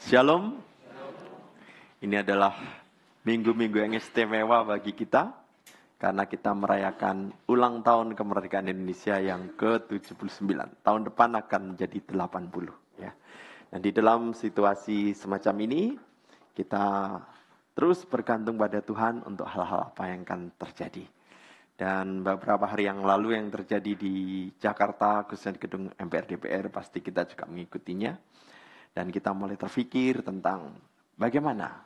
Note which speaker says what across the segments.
Speaker 1: Shalom. Ini adalah minggu-minggu yang istimewa bagi kita karena kita merayakan ulang tahun kemerdekaan Indonesia yang ke-79. Tahun depan akan menjadi 80 ya. Dan di dalam situasi semacam ini kita terus bergantung pada Tuhan untuk hal-hal apa yang akan terjadi. Dan beberapa hari yang lalu yang terjadi di Jakarta, khususnya di gedung MPR DPR, pasti kita juga mengikutinya. Dan kita mulai terfikir tentang bagaimana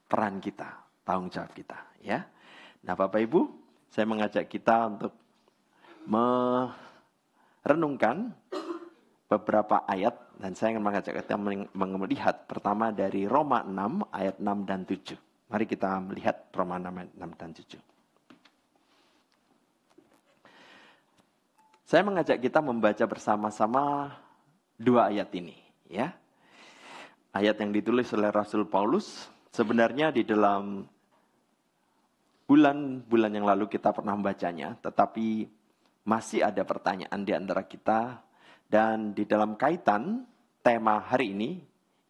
Speaker 1: peran kita, tanggung jawab kita. Ya. Nah Bapak Ibu, saya mengajak kita untuk merenungkan beberapa ayat. Dan saya ingin mengajak kita melihat pertama dari Roma 6 ayat 6 dan 7. Mari kita melihat Roma 6 ayat 6 dan 7. Saya mengajak kita membaca bersama-sama dua ayat ini. Ya. Ayat yang ditulis oleh Rasul Paulus, sebenarnya di dalam bulan-bulan yang lalu kita pernah membacanya, tetapi masih ada pertanyaan di antara kita, dan di dalam kaitan tema hari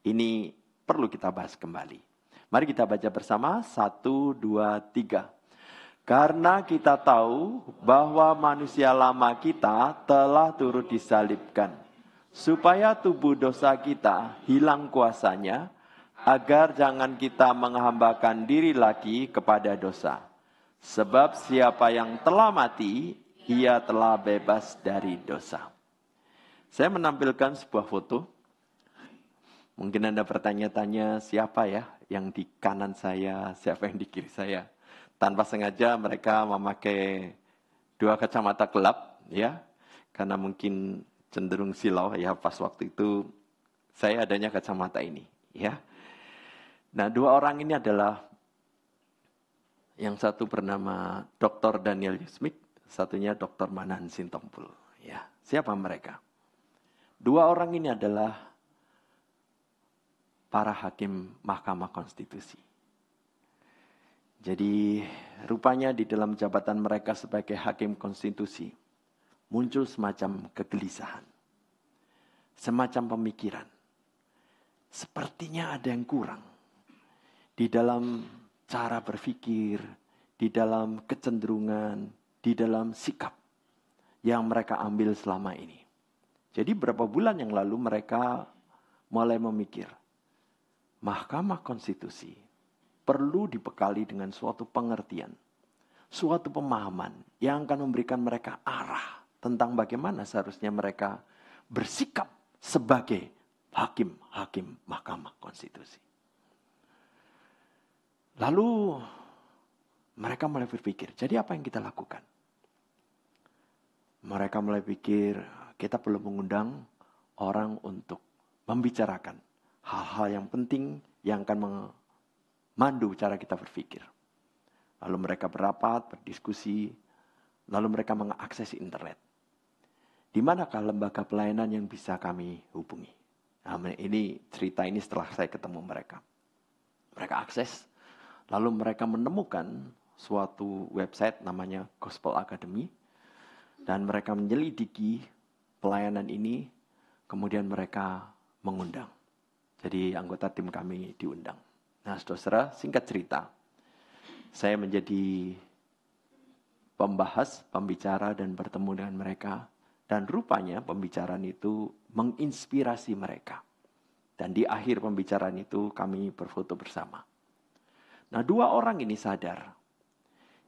Speaker 1: ini perlu kita bahas kembali. Mari kita baca bersama, 1, 2, 3. Karena kita tahu bahwa manusia lama kita telah turut disalibkan, supaya tubuh dosa kita hilang kuasanya, agar jangan kita menghambakan diri lagi kepada dosa. Sebab siapa yang telah mati, ia telah bebas dari dosa. Saya menampilkan sebuah foto. Mungkin Anda bertanya-tanya siapa ya yang di kanan saya, siapa yang di kiri saya. Tanpa sengaja mereka memakai dua kacamata gelap, ya, karena mungkin cenderung silau ya pas waktu itu saya adanya kacamata ini ya. Nah, dua orang ini adalah yang satu bernama Dr. Daniel Yusmik, satunya Dr. Manan Sintompul ya. Siapa mereka? Dua orang ini adalah para hakim Mahkamah Konstitusi. Jadi rupanya di dalam jabatan mereka sebagai hakim konstitusi muncul semacam kegelisahan, semacam pemikiran. Sepertinya ada yang kurang di dalam cara berpikir, di dalam kecenderungan, di dalam sikap yang mereka ambil selama ini. Jadi beberapa bulan yang lalu mereka mulai memikir, Mahkamah Konstitusi perlu dibekali dengan suatu pengertian, suatu pemahaman yang akan memberikan mereka arah tentang bagaimana seharusnya mereka bersikap sebagai hakim-hakim Mahkamah Konstitusi. Lalu mereka mulai berpikir, jadi apa yang kita lakukan? Mereka mulai pikir, kita perlu mengundang orang untuk membicarakan hal-hal yang penting yang akan memandu cara kita berpikir. Lalu mereka berapat, berdiskusi, lalu mereka mengakses internet. Di manakah lembaga pelayanan yang bisa kami hubungi? Nah, ini cerita ini setelah saya ketemu mereka. Mereka akses, lalu mereka menemukan suatu website namanya Gospel Academy, dan mereka menyelidiki pelayanan ini, kemudian mereka mengundang. Jadi anggota tim kami diundang. Nah, saudara, singkat cerita, saya menjadi pembahas, pembicara, dan bertemu dengan mereka. Dan rupanya pembicaraan itu menginspirasi mereka. Dan di akhir pembicaraan itu kami berfoto bersama. Nah, dua orang ini sadar,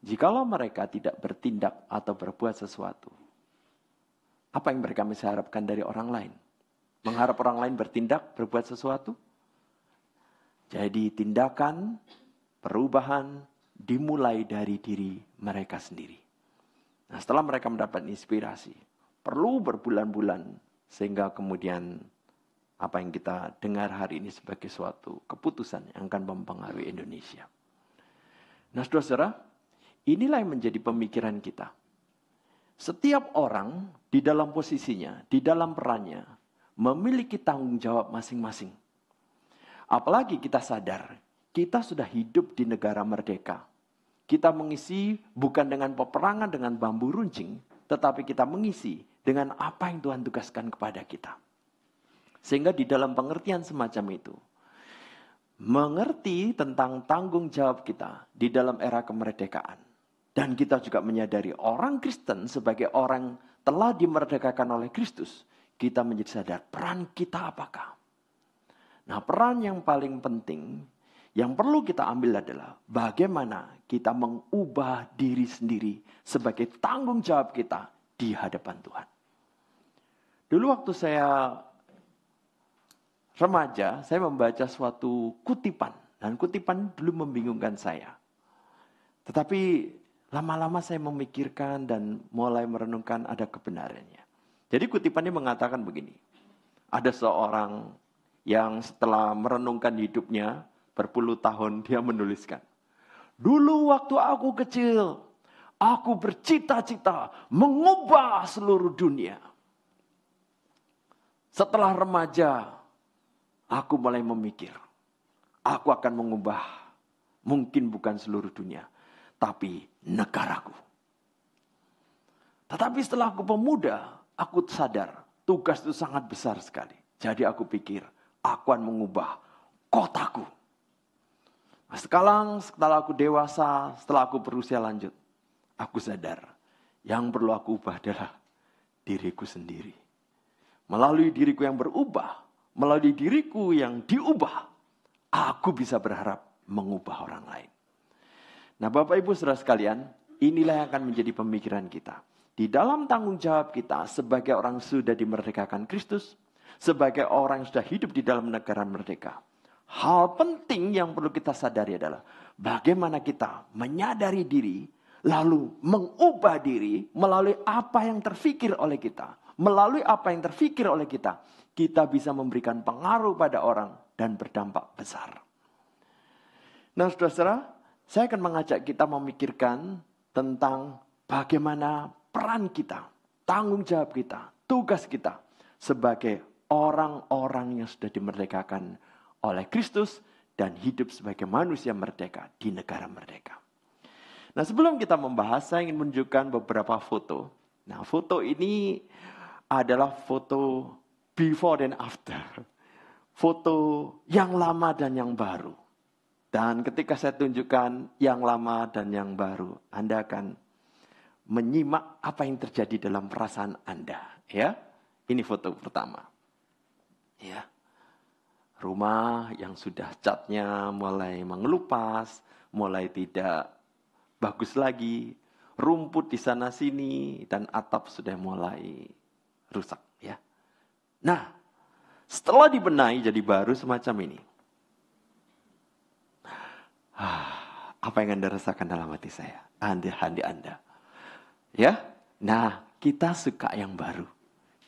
Speaker 1: jikalau mereka tidak bertindak atau berbuat sesuatu, apa yang mereka bisa harapkan dari orang lain? Mengharap orang lain bertindak, berbuat sesuatu? Jadi tindakan, perubahan dimulai dari diri mereka sendiri. Nah, setelah mereka mendapat inspirasi, perlu berbulan-bulan sehingga kemudian apa yang kita dengar hari ini sebagai suatu keputusan yang akan mempengaruhi Indonesia. Nah, saudara, inilah yang menjadi pemikiran kita. Setiap orang di dalam posisinya, di dalam perannya, memiliki tanggung jawab masing-masing. Apalagi kita sadar, kita sudah hidup di negara merdeka. Kita mengisi bukan dengan peperangan dengan bambu runcing, tetapi kita mengisi dengan apa yang Tuhan tugaskan kepada kita. Sehingga di dalam pengertian semacam itu, mengerti tentang tanggung jawab kita di dalam era kemerdekaan. Dan kita juga menyadari orang Kristen sebagai orang telah dimerdekakan oleh Kristus. Kita menjadi sadar peran kita apakah. Nah, peran yang paling penting yang perlu kita ambil adalah bagaimana kita mengubah diri sendiri sebagai tanggung jawab kita di hadapan Tuhan. Dulu waktu saya remaja, saya membaca suatu kutipan. Dan kutipan dulu membingungkan saya. Tetapi lama-lama saya memikirkan dan mulai merenungkan ada kebenarannya. Jadi kutipannya mengatakan begini. Ada seorang yang setelah merenungkan hidupnya berpuluh tahun dia menuliskan. Dulu waktu aku kecil, aku bercita-cita mengubah seluruh dunia. Setelah remaja, aku mulai memikir, aku akan mengubah mungkin bukan seluruh dunia, tapi negaraku. Tetapi setelah aku pemuda, aku sadar tugas itu sangat besar sekali. Jadi aku pikir, aku akan mengubah kotaku. Nah, setelah aku dewasa, setelah aku berusia lanjut, aku sadar yang perlu aku ubah adalah diriku sendiri. Melalui diriku yang berubah, melalui diriku yang diubah, aku bisa berharap mengubah orang lain. Nah, Bapak Ibu Saudara sekalian, inilah yang akan menjadi pemikiran kita. Di dalam tanggung jawab kita sebagai orang sudah dimerdekakan Kristus, sebagai orang yang sudah hidup di dalam negara merdeka. Hal penting yang perlu kita sadari adalah bagaimana kita menyadari diri, lalu mengubah diri melalui apa yang terfikir oleh kita. Melalui apa yang terfikir oleh kita, kita bisa memberikan pengaruh pada orang dan berdampak besar. Nah, saudara-saudara, saya akan mengajak kita memikirkan tentang bagaimana peran kita, tanggung jawab kita, tugas kita sebagai orang-orang yang sudah dimerdekakan oleh Kristus dan hidup sebagai manusia merdeka di negara merdeka. Nah, sebelum kita membahas, saya ingin menunjukkan beberapa foto. Nah, foto ini adalah foto before dan after. Foto yang lama dan yang baru. Dan ketika saya tunjukkan yang lama dan yang baru, Anda akan menyimak apa yang terjadi dalam perasaan Anda. Ya, ini foto pertama. Ya, rumah yang sudah catnya mulai mengelupas, mulai tidak bagus lagi, rumput di sana sini dan atap sudah mulai rusak. Ya. Nah, setelah dibenahi jadi baru semacam ini. Apa yang Anda rasakan dalam hati saya? Hati Anda. Ya, nah kita suka yang baru.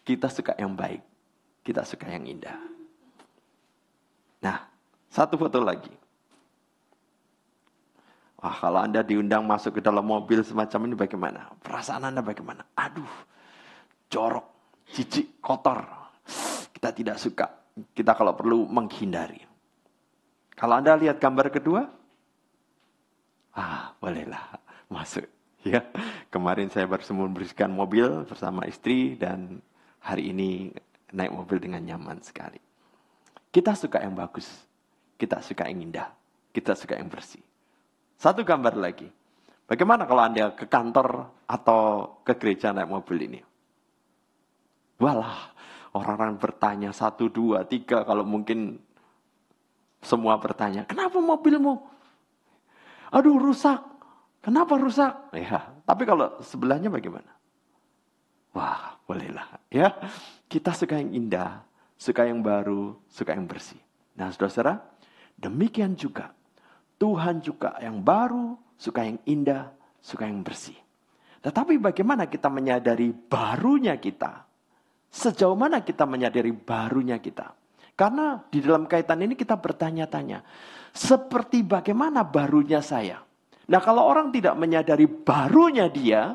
Speaker 1: Kita suka yang baik. Kita suka yang indah. Nah, satu foto lagi. Wah, kalau Anda diundang masuk ke dalam mobil semacam ini bagaimana? Perasaan Anda bagaimana? Aduh, jorok, jijik, kotor. Kita tidak suka. Kita kalau perlu menghindari. Kalau Anda lihat gambar kedua, bolehlah masuk. Ya, kemarin saya baru membersihkan mobil bersama istri dan hari ini naik mobil dengan nyaman sekali. Kita suka yang bagus, kita suka yang indah, kita suka yang bersih. Satu gambar lagi. Bagaimana kalau Anda ke kantor atau ke gereja naik mobil ini? Walah, orang-orang bertanya 1, 2, 3 kalau mungkin semua bertanya, kenapa mobilmu? Aduh, rusak. Kenapa rusak? Ya, tapi kalau sebelahnya bagaimana? Wah, bolehlah. Ya, kita suka yang indah, suka yang baru, suka yang bersih. Nah, saudara-saudara, demikian juga Tuhan juga yang baru, suka yang indah, suka yang bersih. Tetapi bagaimana kita menyadari barunya kita? Sejauh mana kita menyadari barunya kita? Karena di dalam kaitan ini kita bertanya-tanya, seperti bagaimana barunya saya? Nah, kalau orang tidak menyadari barunya dia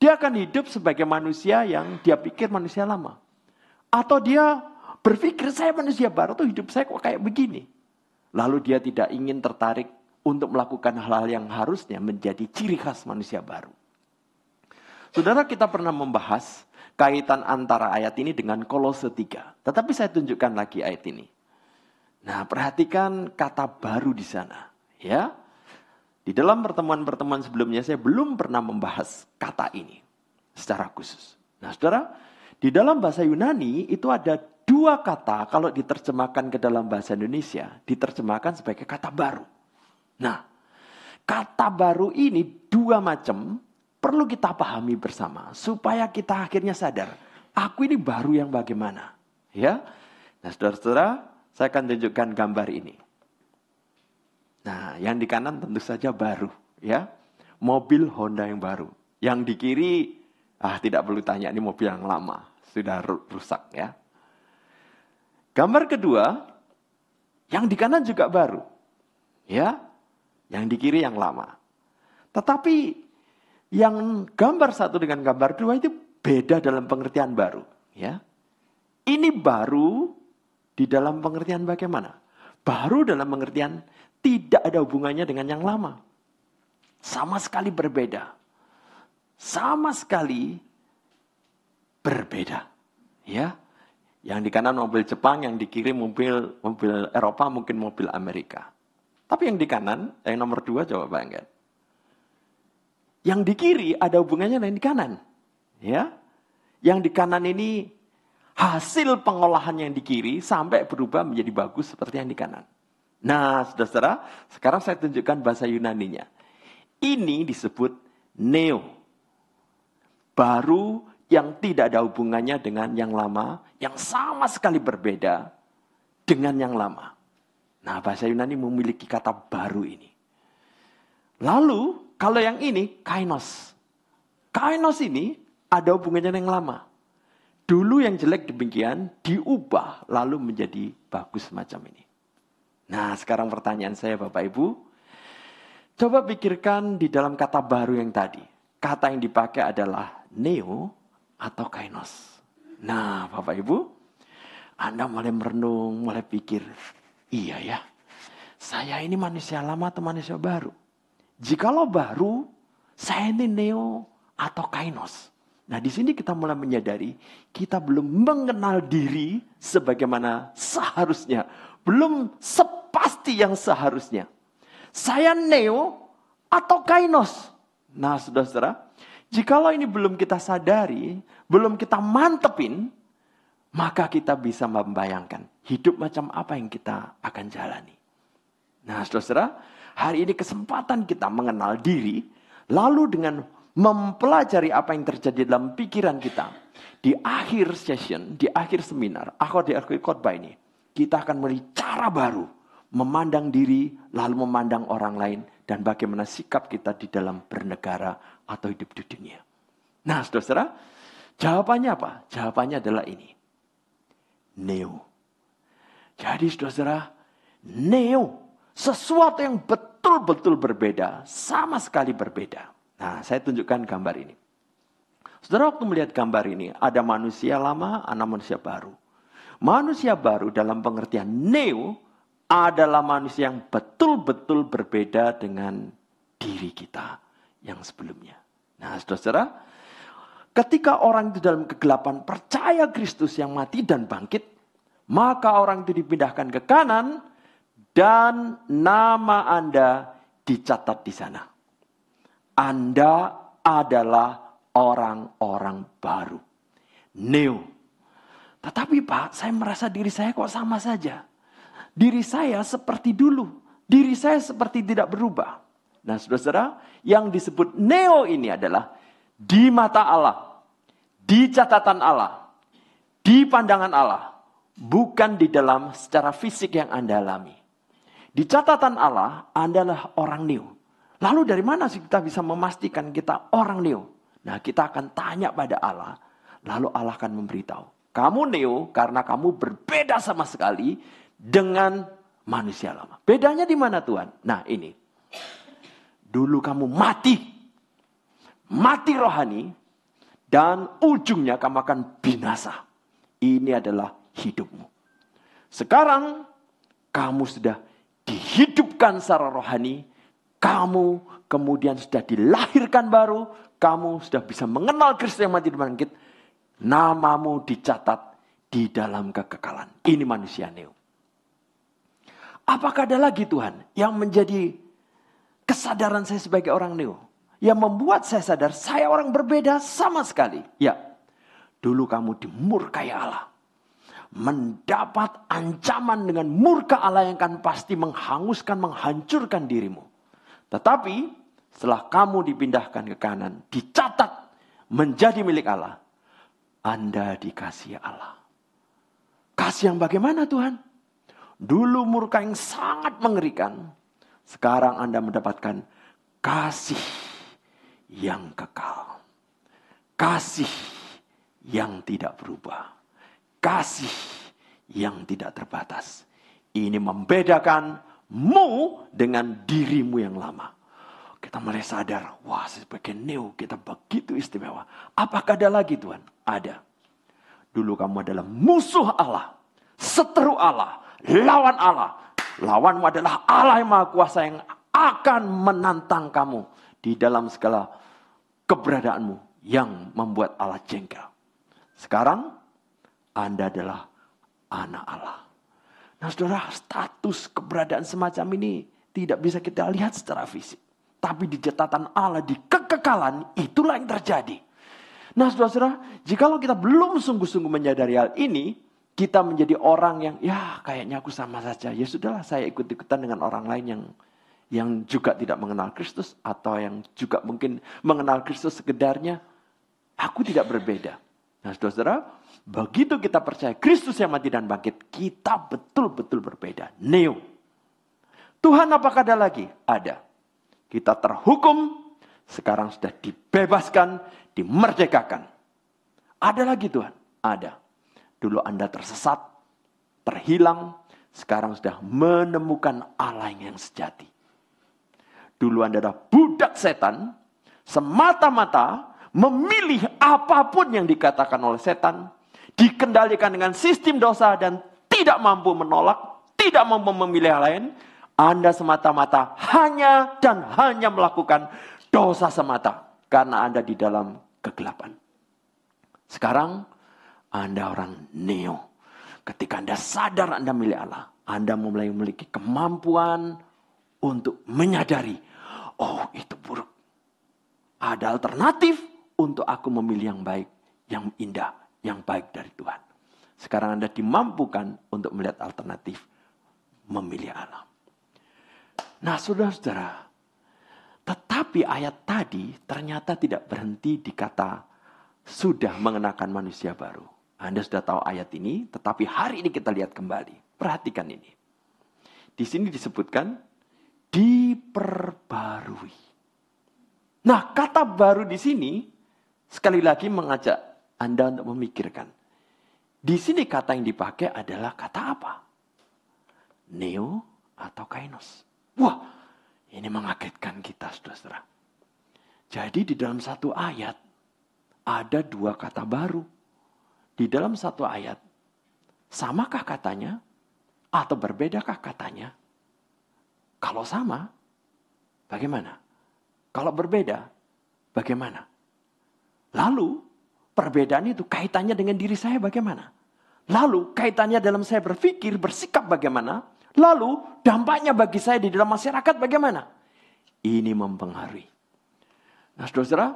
Speaker 1: akan hidup sebagai manusia yang dia pikir manusia lama. Atau dia berpikir saya manusia baru tuh hidup saya kok kayak begini. Lalu dia tidak ingin tertarik untuk melakukan hal-hal yang harusnya menjadi ciri khas manusia baru. Saudara, kita pernah membahas kaitan antara ayat ini dengan Kolose 3. Tetapi saya tunjukkan lagi ayat ini. Nah, perhatikan kata baru di sana. Ya, di dalam pertemuan-pertemuan sebelumnya saya belum pernah membahas kata ini secara khusus. Nah, saudara, di dalam bahasa Yunani itu ada dua kata kalau diterjemahkan ke dalam bahasa Indonesia, diterjemahkan sebagai kata baru. Nah, kata baru ini dua macam, perlu kita pahami bersama supaya kita akhirnya sadar, aku ini baru yang bagaimana. Ya, nah saudara-saudara, saya akan tunjukkan gambar ini. Nah, yang di kanan tentu saja baru, ya. Mobil Honda yang baru. Yang di kiri, tidak perlu tanya, ini mobil yang lama, sudah rusak, ya. Gambar kedua, yang di kanan juga baru, ya. Yang di kiri yang lama. Tetapi yang gambar satu dengan gambar dua itu beda dalam pengertian baru, ya. Ini baru di dalam pengertian bagaimana? Baru dalam pengertian tidak ada hubungannya dengan yang lama. Sama sekali berbeda. Sama sekali berbeda. Ya. Yang di kanan mobil Jepang, yang di kiri mobil Eropa, mungkin mobil Amerika. Tapi yang di kanan, yang nomor 2 coba bayangkan. Yang di kiri ada hubungannya dengan yang di kanan. Ya. Yang di kanan ini hasil pengolahan yang di kiri sampai berubah menjadi bagus seperti yang di kanan. Nah, saudara-saudara, sekarang saya tunjukkan bahasa Yunaninya. Ini disebut neo. Baru yang tidak ada hubungannya dengan yang lama, yang sama sekali berbeda dengan yang lama. Nah, bahasa Yunani memiliki kata baru ini. Lalu, kalau yang ini, kainos. Kainos ini ada hubungannya dengan yang lama. Dulu yang jelek demikian, diubah lalu menjadi bagus semacam ini. Nah, sekarang pertanyaan saya Bapak Ibu. Coba pikirkan di dalam kata baru yang tadi. Kata yang dipakai adalah neo atau kainos. Nah, Bapak Ibu, Anda mulai merenung, mulai pikir, iya ya, saya ini manusia lama atau manusia baru? Jikalau baru, saya ini neo atau kainos. Nah, di sini kita mulai menyadari kita belum mengenal diri sebagaimana seharusnya. Belum sepasti yang seharusnya. Saya neo atau kainos. Nah, saudara-saudara, jikalau ini belum kita sadari, belum kita mantepin, maka kita bisa membayangkan hidup macam apa yang kita akan jalani. Nah, saudara-saudara, hari ini kesempatan kita mengenal diri, lalu dengan mempelajari apa yang terjadi dalam pikiran kita. Di akhir session, di akhir seminar, di akhir khotbah ini, kita akan melihat cara baru memandang diri, lalu memandang orang lain, dan bagaimana sikap kita di dalam bernegara atau hidup di dunia. Nah, saudara-saudara, jawabannya apa? Jawabannya adalah ini. Neo. Jadi, saudara-saudara, neo. Sesuatu yang betul-betul berbeda, sama sekali berbeda. Nah, saya tunjukkan gambar ini. Saudara, waktu melihat gambar ini, ada manusia lama, ada manusia baru. Manusia baru dalam pengertian neo adalah manusia yang betul-betul berbeda dengan diri kita yang sebelumnya. Nah, saudara-saudara, ketika orang itu dalam kegelapan percaya Kristus yang mati dan bangkit, maka orang itu dipindahkan ke kanan dan nama Anda dicatat di sana. Anda adalah orang-orang baru. Neo. Tetapi Pak, saya merasa diri saya kok sama saja. Diri saya seperti dulu. Diri saya seperti tidak berubah. Nah, saudara-saudara, yang disebut neo ini adalah di mata Allah, di catatan Allah, di pandangan Allah, bukan di dalam secara fisik yang Anda alami. Di catatan Allah, Anda adalah orang neo. Lalu dari mana sih kita bisa memastikan kita orang neo? Nah, kita akan tanya pada Allah, lalu Allah akan memberitahu. Kamu neo karena kamu berbeda sama sekali dengan manusia lama. Bedanya di mana Tuhan? Nah, ini. Dulu kamu mati. Mati rohani. Dan ujungnya kamu akan binasa. Ini adalah hidupmu. Sekarang kamu sudah dihidupkan secara rohani. Kamu kemudian sudah dilahirkan baru. Kamu sudah bisa mengenal Kristus yang mati dan bangkit. Namamu dicatat di dalam kekekalan. Ini manusia neo. Apakah ada lagi Tuhan yang menjadi kesadaran saya sebagai orang neo? Yang membuat saya sadar saya orang berbeda sama sekali. Ya, dulu kamu dimurkai Allah. Mendapat ancaman dengan murka Allah yang akan pasti menghanguskan, menghancurkan dirimu. Tetapi setelah kamu dipindahkan ke kanan, dicatat menjadi milik Allah, Anda dikasihi Allah. Kasih yang bagaimana Tuhan? Dulu murka yang sangat mengerikan. Sekarang Anda mendapatkan kasih yang kekal. Kasih yang tidak berubah. Kasih yang tidak terbatas. Ini membedakanmu dengan dirimu yang lama. Kita mulai sadar, wah sebagai neo kita begitu istimewa. Apakah ada lagi Tuhan? Ada. Dulu kamu adalah musuh Allah, seteru Allah, lawan Allah. Lawanmu adalah Allah yang Maha Kuasa yang akan menantang kamu di dalam segala keberadaanmu yang membuat Allah jengkel. Sekarang Anda adalah anak Allah. Nah saudara, status keberadaan semacam ini tidak bisa kita lihat secara fisik. Tapi di catatan Allah, di kekekalan, itulah yang terjadi. Nah saudara, jikalau kita belum sungguh-sungguh menyadari hal ini, kita menjadi orang yang, ya kayaknya aku sama saja. Ya sudahlah, saya ikut-ikutan dengan orang lain yang juga tidak mengenal Kristus. Atau yang juga mungkin mengenal Kristus sekedarnya. Aku tidak berbeda. Nah saudara, begitu kita percaya Kristus yang mati dan bangkit, kita betul-betul berbeda. Neo. Tuhan apakah ada lagi? Ada. Kita terhukum, sekarang sudah dibebaskan, dimerdekakan. Ada lagi Tuhan? Ada. Dulu Anda tersesat, terhilang, sekarang sudah menemukan Allah yang sejati. Dulu Anda adalah budak setan, semata-mata memilih apapun yang dikatakan oleh setan, dikendalikan dengan sistem dosa dan tidak mampu menolak, tidak mampu memilih yang lain. Anda semata-mata hanya dan hanya melakukan dosa semata karena Anda di dalam kegelapan. Sekarang Anda orang neo. Ketika Anda sadar Anda milik Allah, Anda mulai memiliki kemampuan untuk menyadari, oh itu buruk. Ada alternatif untuk aku memilih yang baik, yang indah, yang baik dari Tuhan. Sekarang Anda dimampukan untuk melihat alternatif memilih Allah. Nah saudara-saudara, tetapi ayat tadi ternyata tidak berhenti di kata sudah mengenakan manusia baru. Anda sudah tahu ayat ini, tetapi hari ini kita lihat kembali. Perhatikan ini. Di sini disebutkan diperbarui. Nah, kata baru di sini sekali lagi mengajak Anda untuk memikirkan. Di sini kata yang dipakai adalah kata apa? Neo atau kainos. Wah, ini mengagetkan kita, saudara-saudara. Jadi di dalam satu ayat ada dua kata baru. Di dalam satu ayat, samakah katanya atau berbedakah katanya? Kalau sama, bagaimana? Kalau berbeda, bagaimana? Lalu, perbedaan itu kaitannya dengan diri saya bagaimana? Lalu, kaitannya dalam saya berpikir, bersikap bagaimana? Lalu, dampaknya bagi saya di dalam masyarakat bagaimana? Ini mempengaruhi. Nah, saudara,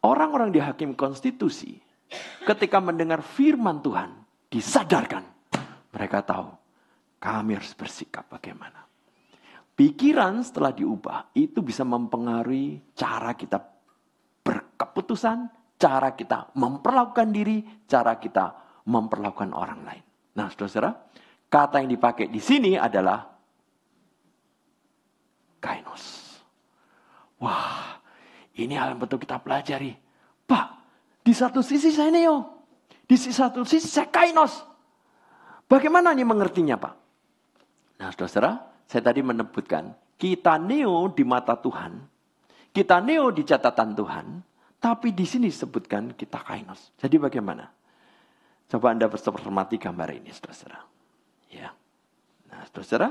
Speaker 1: orang-orang di hakim konstitusi, ketika mendengar firman Tuhan, disadarkan. Mereka tahu, kami harus bersikap bagaimana. Pikiran setelah diubah, itu bisa mempengaruhi cara kita berkeputusan, cara kita memperlakukan diri, cara kita memperlakukan orang lain. Nah, saudara, kata yang dipakai di sini adalah kainos. Wah, ini hal yang betul kita pelajari. Pak, di satu sisi saya neo, di satu sisi saya kainos. Bagaimana ini mengertinya, Pak? Nah, saudara, saya tadi menyebutkan, kita neo di mata Tuhan, kita neo di catatan Tuhan, tapi di sini disebutkan kita kainos. Jadi bagaimana? Coba Anda bercermati gambar ini, saudara. Ya. Nah, saudara,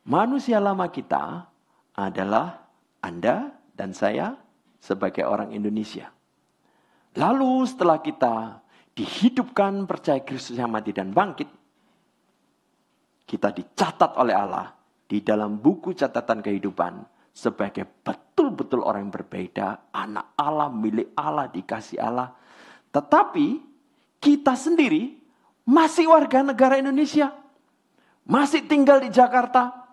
Speaker 1: manusia lama kita adalah Anda dan saya sebagai orang Indonesia. Lalu setelah kita dihidupkan percaya Kristus yang mati dan bangkit, kita dicatat oleh Allah di dalam buku catatan kehidupan sebagai betul-betul orang yang berbeda, anak Allah, milik Allah, dikasih Allah. Tetapi kita sendiri masih warga negara Indonesia, masih tinggal di Jakarta,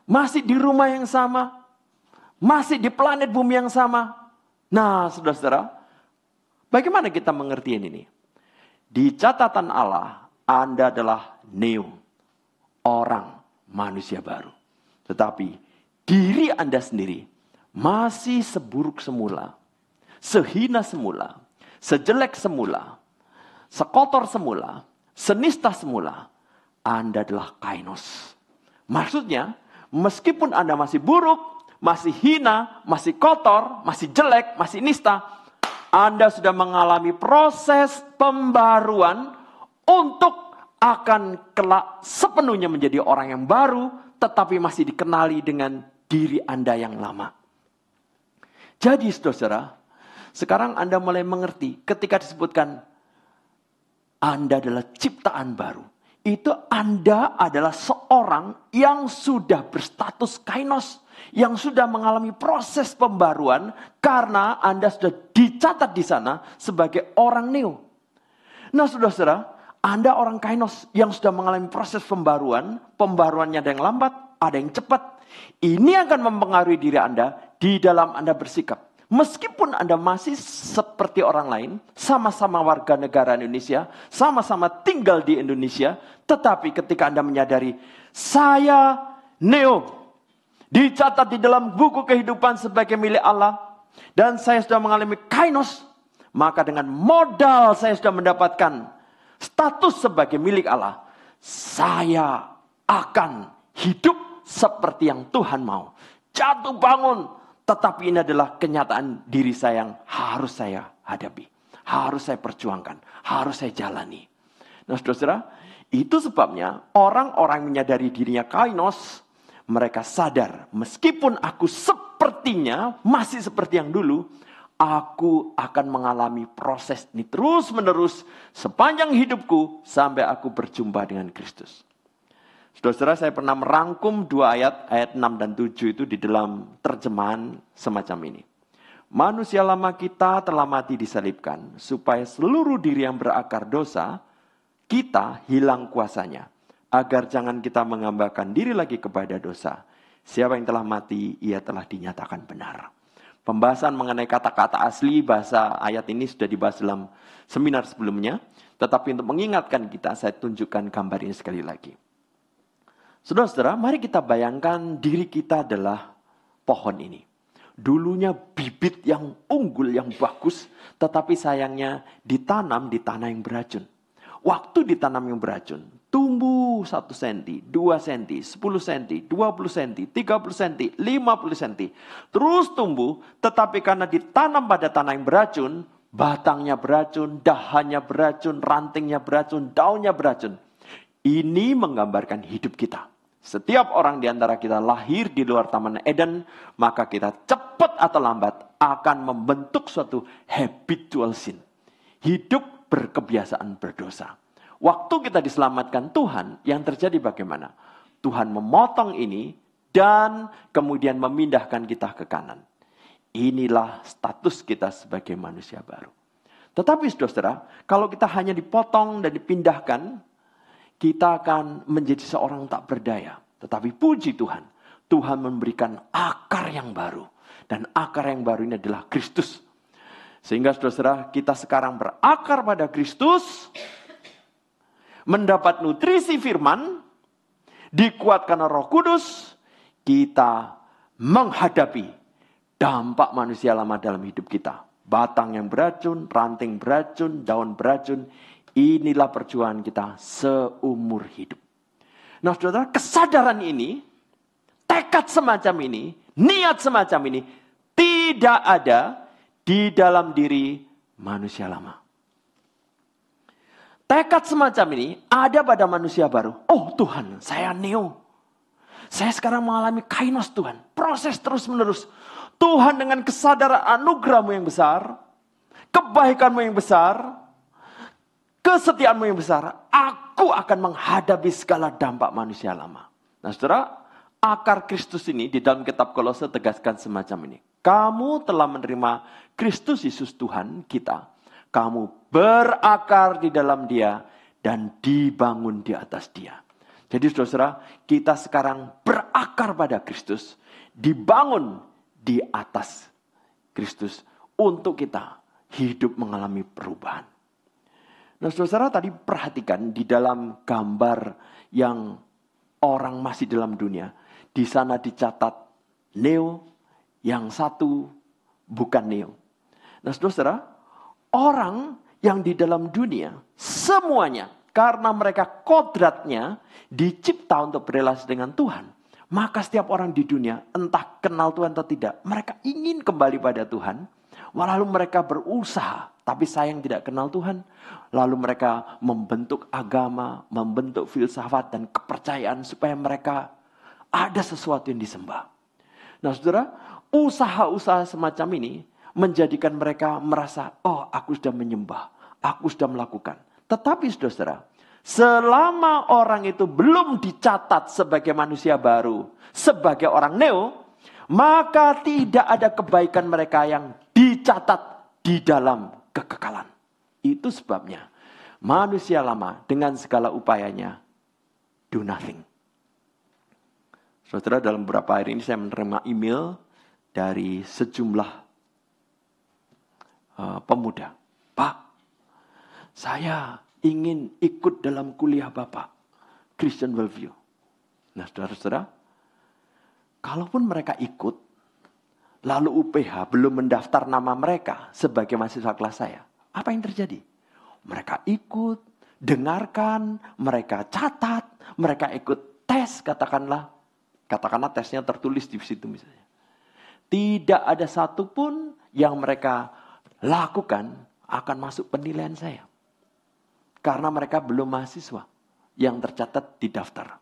Speaker 1: masih di rumah yang sama, masih di planet bumi yang sama. Nah, saudara-saudara, bagaimana kita mengerti ini? Di catatan Allah, Anda adalah neo, orang manusia baru. Tetapi diri Anda sendiri masih seburuk semula, sehina semula, sejelek semula, sekotor semula, senista semula. Anda adalah kainos. Maksudnya, meskipun Anda masih buruk, masih hina, masih kotor, masih jelek, masih nista, Anda sudah mengalami proses pembaruan untuk akan kelak sepenuhnya menjadi orang yang baru, tetapi masih dikenali dengan diri Anda yang lama. Jadi saudara, sekarang Anda mulai mengerti ketika disebutkan Anda adalah ciptaan baru. Itu Anda adalah seorang yang sudah berstatus kainos, yang sudah mengalami proses pembaruan karena Anda sudah dicatat di sana sebagai orang neo. Nah, saudara-saudara, Anda orang kainos yang sudah mengalami proses pembaruan, pembaruannya ada yang lambat, ada yang cepat. Ini akan mempengaruhi diri Anda di dalam Anda bersikap. Meskipun Anda masih seperti orang lain, sama-sama warga negara Indonesia, sama-sama tinggal di Indonesia, tetapi ketika Anda menyadari, saya neo, dicatat di dalam buku kehidupan sebagai milik Allah, dan saya sudah mengalami kainos, maka dengan modal saya sudah mendapatkan status sebagai milik Allah, saya akan hidup seperti yang Tuhan mau. Jatuh bangun. Tetapi ini adalah kenyataan diri saya yang harus saya hadapi. Harus saya perjuangkan. Harus saya jalani. Nah, saudara, itu sebabnya orang-orang menyadari dirinya kainos. Mereka sadar, meskipun aku sepertinya masih seperti yang dulu, aku akan mengalami proses ini terus-menerus sepanjang hidupku sampai aku berjumpa dengan Kristus. Saudara, saya pernah merangkum 2 ayat 6 dan 7 itu di dalam terjemahan semacam ini. Manusia lama kita telah mati disalibkan, supaya seluruh diri yang berakar dosa, kita hilang kuasanya. Agar jangan kita menghambakan diri lagi kepada dosa. Siapa yang telah mati, ia telah dinyatakan benar. Pembahasan mengenai kata-kata asli bahasa ayat ini sudah dibahas dalam seminar sebelumnya. Tetapi untuk mengingatkan kita, saya tunjukkan gambar ini sekali lagi. Saudara-saudara, mari kita bayangkan diri kita adalah pohon ini. Dulunya bibit yang unggul, yang bagus, tetapi sayangnya ditanam di tanah yang beracun. Waktu ditanam yang beracun, tumbuh 1 cm, 2 cm, 10 cm, 20 cm, 30 cm, 50 cm. Terus tumbuh, tetapi karena ditanam pada tanah yang beracun, batangnya beracun, dahannya beracun, rantingnya beracun, daunnya beracun. Ini menggambarkan hidup kita. Setiap orang di antara kita lahir di luar Taman Eden, maka kita cepat atau lambat akan membentuk suatu habitual sin. Hidup berkebiasaan berdosa. Waktu kita diselamatkan Tuhan, yang terjadi bagaimana? Tuhan memotong ini dan kemudian memindahkan kita ke kanan. Inilah status kita sebagai manusia baru. Tetapi saudara, kalau kita hanya dipotong dan dipindahkan, kita akan menjadi seorang tak berdaya. Tetapi puji Tuhan, Tuhan memberikan akar yang baru. Dan akar yang baru ini adalah Kristus. Sehingga saudara, kita sekarang berakar pada Kristus, mendapat nutrisi firman, dikuatkan Roh Kudus, kita menghadapi dampak manusia lama dalam hidup kita. Batang yang beracun, ranting beracun, daun beracun. Inilah perjuangan kita seumur hidup. Nah saudara, kesadaran ini, tekad semacam ini, niat semacam ini, tidak ada di dalam diri manusia lama. Tekad semacam ini ada pada manusia baru. Oh Tuhan, saya neo. Saya sekarang mengalami kainos Tuhan. Proses terus menerus. Tuhan dengan kesadaran anugerah-Mu yang besar, kebaikan-Mu yang besar, kesetiaanmu yang besar, aku akan menghadapi segala dampak manusia lama. Nah saudara, akar Kristus ini di dalam kitab Kolose tegaskan semacam ini. Kamu telah menerima Kristus Yesus Tuhan kita. Kamu berakar di dalam Dia dan dibangun di atas Dia. Jadi saudara, kita sekarang berakar pada Kristus, dibangun di atas Kristus untuk kita hidup mengalami perubahan. Nah saudara tadi perhatikan di dalam gambar yang orang masih dalam dunia. Di sana dicatat neo, yang satu bukan neo. Nah saudara, orang yang di dalam dunia semuanya karena mereka kodratnya dicipta untuk berrelasi dengan Tuhan. Maka setiap orang di dunia entah kenal Tuhan atau tidak, mereka ingin kembali pada Tuhan. Lalu mereka berusaha, tapi sayang tidak kenal Tuhan. Lalu mereka membentuk agama, membentuk filsafat dan kepercayaan supaya mereka ada sesuatu yang disembah. Nah saudara, usaha-usaha semacam ini menjadikan mereka merasa, oh aku sudah menyembah, aku sudah melakukan. Tetapi saudara, selama orang itu belum dicatat sebagai manusia baru, sebagai orang neo, maka tidak ada kebaikan mereka yang dicatat di dalam kekekalan. Itu sebabnya manusia lama dengan segala upayanya do nothing. Saudara, dalam beberapa hari ini saya menerima email dari sejumlah pemuda. Pak, saya ingin ikut dalam kuliah Bapak, Christian Worldview. Nah saudara-saudara, kalaupun mereka ikut, lalu UPH belum mendaftar nama mereka sebagai mahasiswa kelas saya, apa yang terjadi? Mereka ikut, dengarkan, mereka catat, mereka ikut tes, katakanlah tesnya tertulis di situ misalnya. Tidak ada satupun yang mereka lakukan akan masuk penilaian saya. Karena mereka belum mahasiswa yang tercatat di daftar.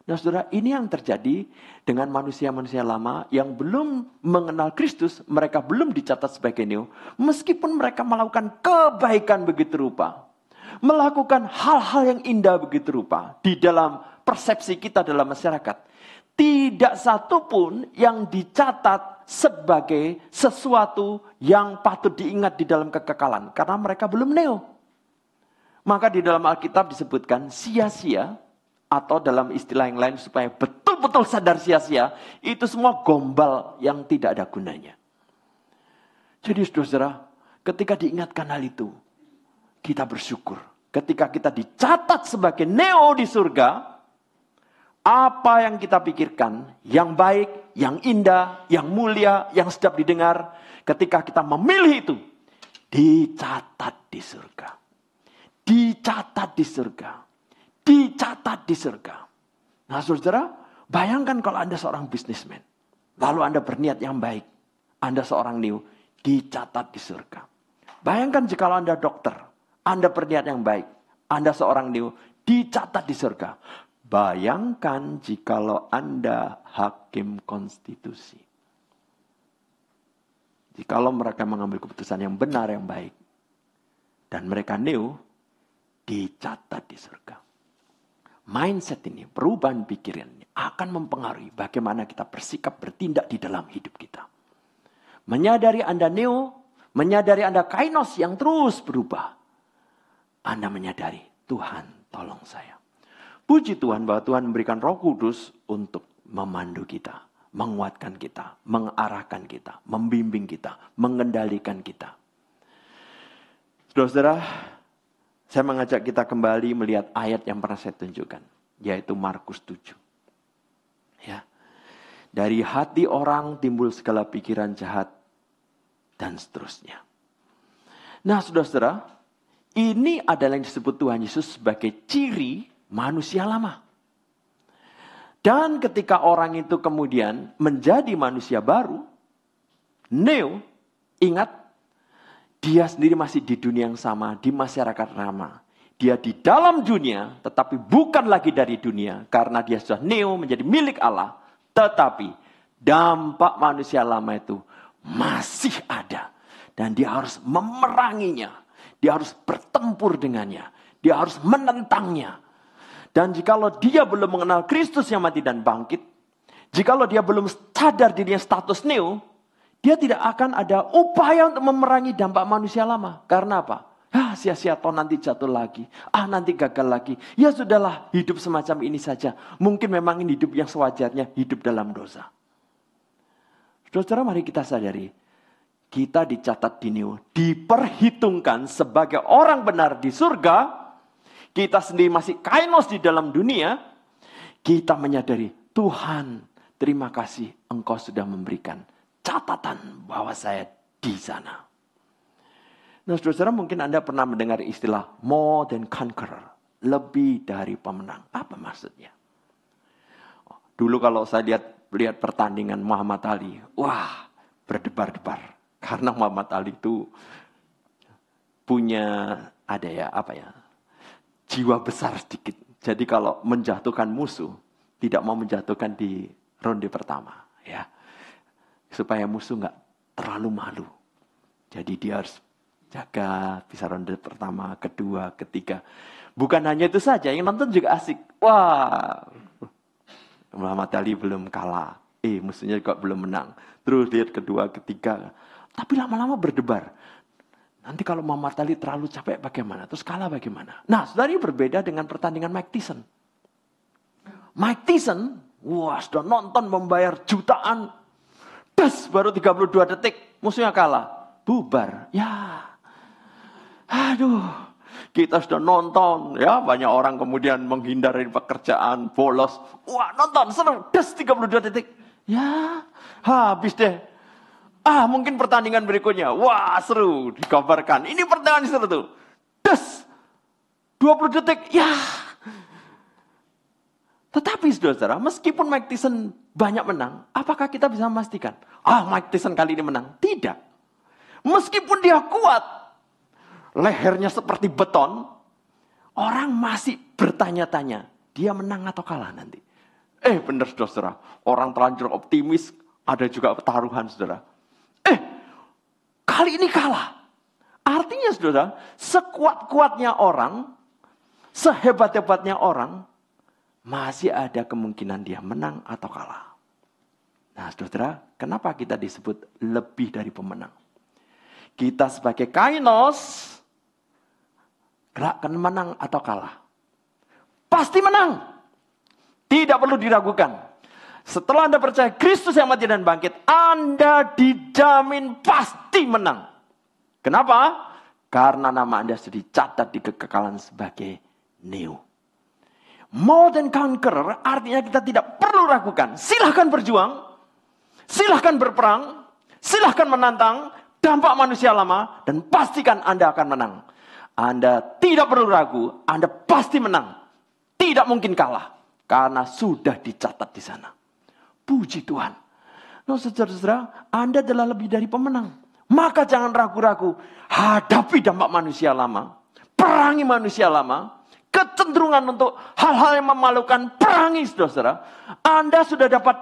Speaker 1: Nah saudara, ini yang terjadi dengan manusia-manusia lama yang belum mengenal Kristus. Mereka belum dicatat sebagai neo. Meskipun mereka melakukan kebaikan begitu rupa. Melakukan hal-hal yang indah begitu rupa. Di dalam persepsi kita dalam masyarakat. Tidak satu pun yang dicatat sebagai sesuatu yang patut diingat di dalam kekekalan. Karena mereka belum neo. Maka di dalam Alkitab disebutkan sia-sia. Atau dalam istilah yang lain supaya betul-betul sadar sia-sia. Itu semua gombal yang tidak ada gunanya. Jadi saudara, ketika diingatkan hal itu. Kita bersyukur. Ketika kita dicatat sebagai neo di surga. Apa yang kita pikirkan, yang baik, yang indah, yang mulia, yang sedap didengar. Ketika kita memilih itu, dicatat di surga. Dicatat di surga. Dicatat di surga. Nah saudara, bayangkan kalau Anda seorang bisnismen. Lalu Anda berniat yang baik. Anda seorang neo, dicatat di surga. Bayangkan jika Anda dokter. Anda berniat yang baik. Anda seorang neo, dicatat di surga. Bayangkan jikalau Anda hakim konstitusi. Jikalau mereka mengambil keputusan yang benar, yang baik. Dan mereka neo, dicatat di surga. Mindset ini, perubahan pikiran ini akan mempengaruhi bagaimana kita bersikap, bertindak di dalam hidup kita. Menyadari Anda neo, menyadari Anda kainos yang terus berubah. Anda menyadari, Tuhan tolong saya. Puji Tuhan bahwa Tuhan memberikan Roh Kudus untuk memandu kita, menguatkan kita, mengarahkan kita, membimbing kita, mengendalikan kita. Saudara-saudara, saya mengajak kita kembali melihat ayat yang pernah saya tunjukkan, yaitu Markus 7. Ya. Dari hati orang timbul segala pikiran jahat dan seterusnya. Nah, saudara-saudara, ini adalah yang disebut Tuhan Yesus sebagai ciri manusia lama. Dan ketika orang itu kemudian menjadi manusia baru, neo, ingat, dia sendiri masih di dunia yang sama, di masyarakat lama. Dia di dalam dunia, tetapi bukan lagi dari dunia. Karena dia sudah neo menjadi milik Allah. Tetapi dampak manusia lama itu masih ada. Dan dia harus memeranginya. Dia harus bertempur dengannya. Dia harus menentangnya. Dan jikalau dia belum mengenal Kristus yang mati dan bangkit, jikalau dia belum sadar dirinya status neo, dia tidak akan ada upaya untuk memerangi dampak manusia lama. Karena apa? Sia-sia toh nanti jatuh lagi. Nanti gagal lagi. Ya sudahlah, hidup semacam ini saja. Mungkin memang ini hidup yang sewajarnya, hidup dalam dosa. Saudara, mari kita sadari. Kita dicatat di neo, diperhitungkan sebagai orang benar di surga. Kita sendiri masih kainos di dalam dunia. Kita menyadari, Tuhan, terima kasih Engkau sudah memberikan catatan bahwa saya di sana. Nah, saudara, mungkin Anda pernah mendengar istilah more than conqueror, lebih dari pemenang. Apa maksudnya? Dulu kalau saya lihat pertandingan Muhammad Ali, wah, berdebar-debar. Karena Muhammad Ali itu punya jiwa besar sedikit. Jadi kalau menjatuhkan musuh, tidak mau menjatuhkan di ronde pertama, ya, supaya musuh nggak terlalu malu. Jadi dia harus jaga bisa ronde pertama, kedua, ketiga. Bukan hanya itu saja, yang nonton juga asik. Wah, Muhammad Ali belum kalah, musuhnya juga belum menang. Terus lihat kedua, ketiga, tapi lama-lama berdebar. Nanti kalau Muhammad Ali terlalu capek bagaimana? Terus kalah bagaimana? Nah, saudara, ini berbeda dengan pertandingan Mike Tyson. Mike Tyson, wah, sudah nonton membayar jutaan. Baru 32 detik, musuhnya kalah. Bubar. Ya. Aduh, kita sudah nonton. Ya, banyak orang kemudian menghindar dari pekerjaan, bolos. Wah, nonton, seru. 32 detik. Ya, habis deh. Mungkin pertandingan berikutnya. Wah, seru. Dikabarkan. Ini pertandingan seru tuh. 20 detik. Ya. Tetapi saudara, meskipun Mike Tyson banyak menang, apakah kita bisa memastikan, Mike Tyson kali ini menang? Tidak. Meskipun dia kuat, lehernya seperti beton, orang masih bertanya-tanya, dia menang atau kalah nanti? Benar saudara, orang terlanjur optimis, ada juga taruhan saudara. Kali ini kalah. Artinya saudara, sekuat-kuatnya orang, sehebat-hebatnya orang, masih ada kemungkinan dia menang atau kalah. Nah saudara, kenapa kita disebut lebih dari pemenang? Kita sebagai kainos, akan menang atau kalah? Pasti menang. Tidak perlu diragukan. Setelah Anda percaya Kristus yang mati dan bangkit, Anda dijamin pasti menang. Kenapa? Karena nama Anda sudah dicatat di kekekalan sebagai neo. More than conqueror artinya kita tidak perlu ragukan. Silahkan berjuang, silahkan berperang, silahkan menantang dampak manusia lama, dan pastikan Anda akan menang. Anda tidak perlu ragu, Anda pasti menang. Tidak mungkin kalah, karena sudah dicatat di sana. Puji Tuhan. Nah, saudara-saudara, Anda adalah lebih dari pemenang. Maka jangan ragu-ragu. Hadapi dampak manusia lama. Perangi manusia lama. Kecenderungan untuk hal-hal yang memalukan. Perangi, saudara-saudara. Anda sudah dapat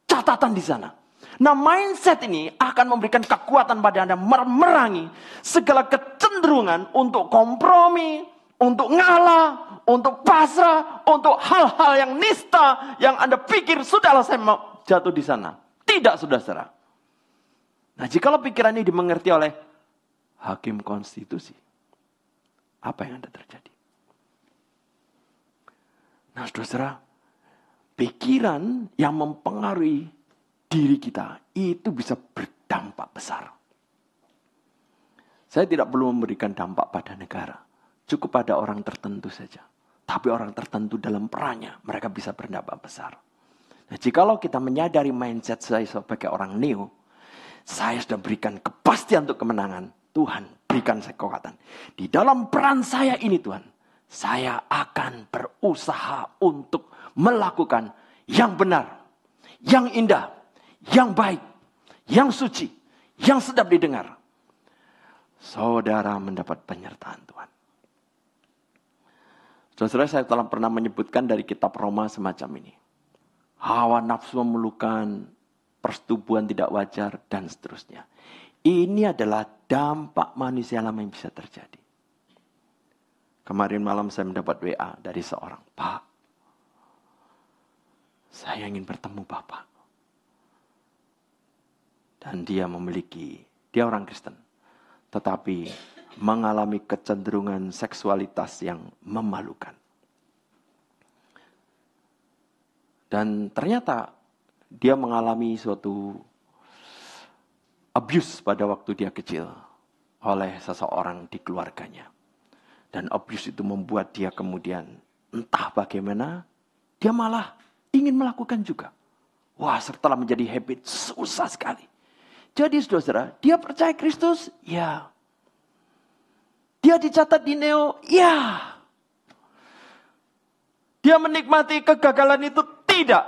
Speaker 1: catatan di sana. Nah, mindset ini akan memberikan kekuatan pada Anda memerangi segala kecenderungan untuk kompromi, untuk ngalah, untuk pasrah, untuk hal-hal yang nista, yang Anda pikir, sudahlah saya mau jatuh di sana. Tidak, saudara-saudara. Nah, jikalau pikiran ini dimengerti oleh hakim konstitusi, apa yang ada terjadi? Nah, saudara-saudara, pikiran yang mempengaruhi diri kita, itu bisa berdampak besar. Saya tidak perlu memberikan dampak pada negara. Cukup pada orang tertentu saja. Tapi orang tertentu dalam perannya, mereka bisa berdampak besar. Nah, jikalau kita menyadari mindset saya sebagai orang neo, saya sudah berikan kepastian untuk kemenangan. Tuhan, berikan saya kekuatan. Di dalam peran saya ini Tuhan, saya akan berusaha untuk melakukan yang benar, yang indah, yang baik, yang suci, yang sedap didengar. Saudara mendapat penyertaan Tuhan. Saudara, saya telah pernah menyebutkan dari kitab Roma semacam ini. Hawa nafsu memerlukan, persetubuhan tidak wajar, dan seterusnya. Ini adalah dampak manusia lama yang bisa terjadi. Kemarin malam saya mendapat WA dari seorang, Pak, saya ingin bertemu Bapak. Dan dia orang Kristen, tetapi mengalami kecenderungan seksualitas yang memalukan. Dan ternyata dia mengalami suatu abuse pada waktu dia kecil oleh seseorang di keluarganya. Dan abuse itu membuat dia kemudian entah bagaimana, dia malah ingin melakukan juga. Wah, setelah menjadi habit, susah sekali. Jadi saudara, dia percaya Kristus, ya. Dia dicatat di Neo, ya. Dia menikmati kegagalan itu, tidak.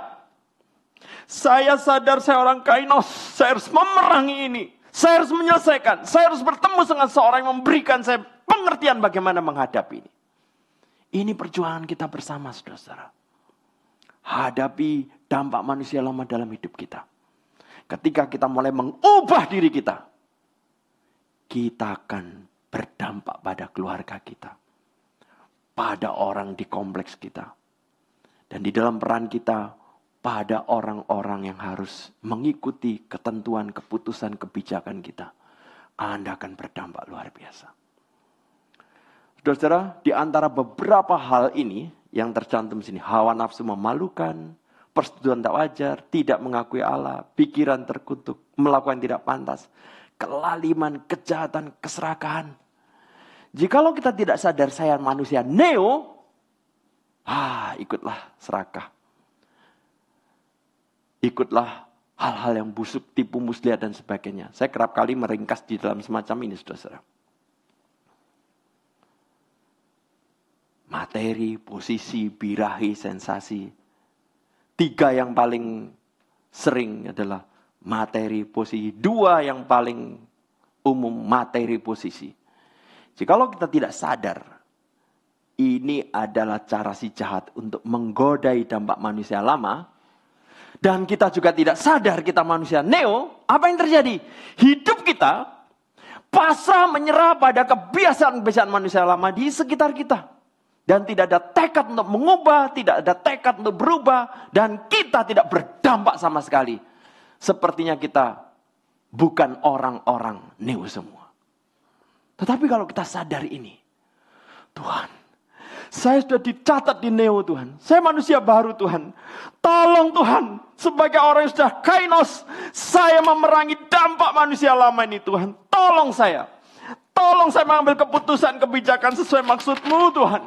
Speaker 1: Saya sadar saya orang kainos, saya harus memerangi ini. Saya harus menyelesaikan, saya harus bertemu dengan seorang yang memberikan saya pengertian bagaimana menghadapi ini. Ini perjuangan kita bersama, saudara. Hadapi dampak manusia lama dalam hidup kita. Ketika kita mulai mengubah diri kita, kita akan berdampak pada keluarga kita, pada orang di kompleks kita, dan di dalam peran kita, pada orang-orang yang harus mengikuti ketentuan, keputusan, kebijakan kita. Anda akan berdampak luar biasa. Saudara, di antara beberapa hal ini yang tercantum sini, hawa nafsu memalukan, persetujuan tak wajar, tidak mengakui Allah, pikiran terkutuk, melakukan tidak pantas, kelaliman, kejahatan, keserakahan. Jikalau kita tidak sadar saya manusia neo, ikutlah serakah. Ikutlah hal-hal yang busuk, tipu muslihat dan sebagainya. Saya kerap kali meringkas di dalam semacam ini, saudara. Materi, posisi, birahi, sensasi. 3 yang paling sering adalah materi, posisi. 2 yang paling umum, materi, posisi. Jikalau kita tidak sadar, ini adalah cara si jahat untuk menggodai dampak manusia lama, dan kita juga tidak sadar kita manusia neo, apa yang terjadi? Hidup kita pasrah menyerah pada kebiasaan-kebiasaan manusia lama di sekitar kita. Dan tidak ada tekad untuk mengubah, tidak ada tekad untuk berubah, dan kita tidak berdampak sama sekali. Sepertinya kita bukan orang-orang neo semua. Tetapi kalau kita sadar ini, Tuhan, saya sudah dicatat di Neo Tuhan. Saya manusia baru Tuhan. Tolong Tuhan. Sebagai orang yang sudah kainos. Saya memerangi dampak manusia lama ini Tuhan. Tolong saya. Tolong saya mengambil keputusan kebijakan sesuai maksud-Mu Tuhan.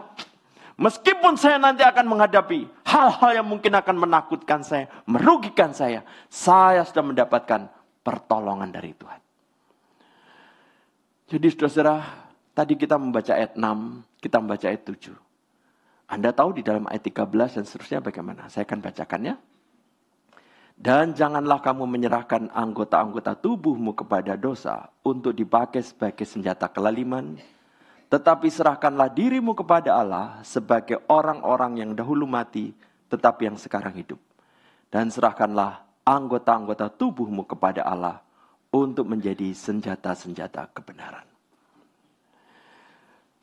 Speaker 1: Meskipun saya nanti akan menghadapi hal-hal yang mungkin akan menakutkan saya. Merugikan saya. Saya sudah mendapatkan pertolongan dari Tuhan. Jadi saudara-saudara, tadi kita membaca ayat 6. Kita membaca ayat 7. Anda tahu di dalam ayat 13 dan seterusnya bagaimana? Saya akan bacakannya. Dan janganlah kamu menyerahkan anggota-anggota tubuhmu kepada dosa untuk dipakai sebagai senjata kelaliman. Tetapi serahkanlah dirimu kepada Allah sebagai orang-orang yang dahulu mati tetapi yang sekarang hidup. Dan serahkanlah anggota-anggota tubuhmu kepada Allah untuk menjadi senjata-senjata kebenaran.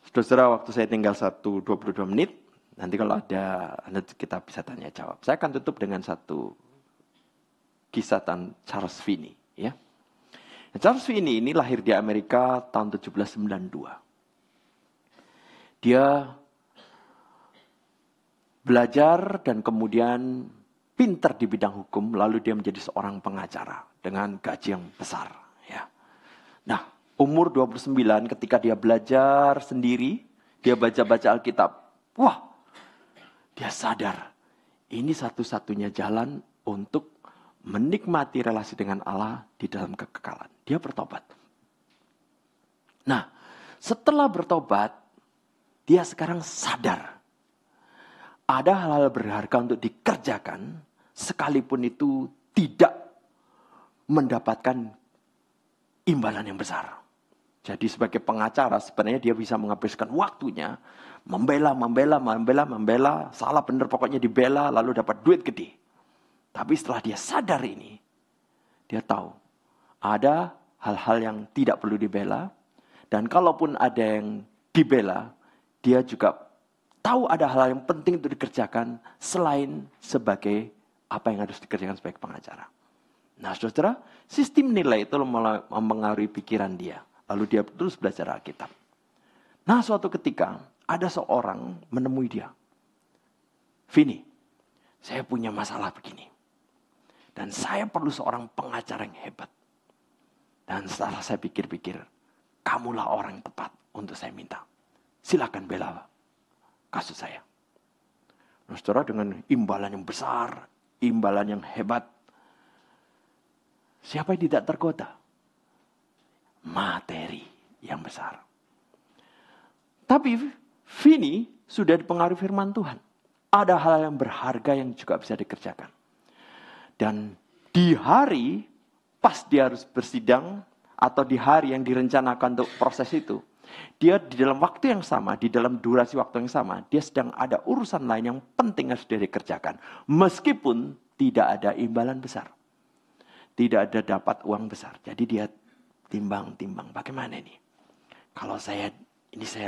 Speaker 1: Saudara, waktu saya tinggal 22 menit. Nanti kalau ada, kita bisa tanya jawab. Saya akan tutup dengan satu kisah Charles Finney. Ya. Charles Finney ini lahir di Amerika tahun 1792. Dia belajar dan kemudian pintar di bidang hukum. Lalu dia menjadi seorang pengacara dengan gaji yang besar. Ya. Nah, umur 29 ketika dia belajar sendiri, dia baca-baca Alkitab. Wah, dia sadar, ini satu-satunya jalan untuk menikmati relasi dengan Allah di dalam kekekalan. Dia bertobat. Nah, setelah bertobat, dia sekarang sadar. Ada hal-hal berharga untuk dikerjakan, sekalipun itu tidak mendapatkan imbalan yang besar. Jadi sebagai pengacara sebenarnya dia bisa menghabiskan waktunya membela, salah benar pokoknya dibela lalu dapat duit gede. Tapi setelah dia sadar ini, dia tahu ada hal-hal yang tidak perlu dibela dan kalaupun ada yang dibela, dia juga tahu ada hal yang penting untuk dikerjakan selain sebagai apa yang harus dikerjakan sebagai pengacara. Nah, saudara, sistem nilai itu mempengaruhi pikiran dia. Lalu dia terus belajar Alkitab. Nah, suatu ketika ada seorang menemui dia. Vini, saya punya masalah begini. Dan saya perlu seorang pengacara yang hebat. Dan setelah saya pikir-pikir, kamulah orang yang tepat untuk saya minta. Silakan bela kasus saya. Nah, saudara, dengan imbalan yang besar, imbalan yang hebat, siapa yang tidak tergoda? Materi yang besar. Tapi Vini sudah dipengaruhi firman Tuhan. Ada hal yang berharga yang juga bisa dikerjakan. Dan di hari pas dia harus bersidang atau di hari yang direncanakan untuk proses itu, dia di dalam waktu yang sama, di dalam durasi waktu yang sama, dia sedang ada urusan lain yang penting harus dia dikerjakan. Meskipun tidak ada imbalan besar. Tidak ada dapat uang besar. Jadi dia timbang-timbang, bagaimana ini? Kalau saya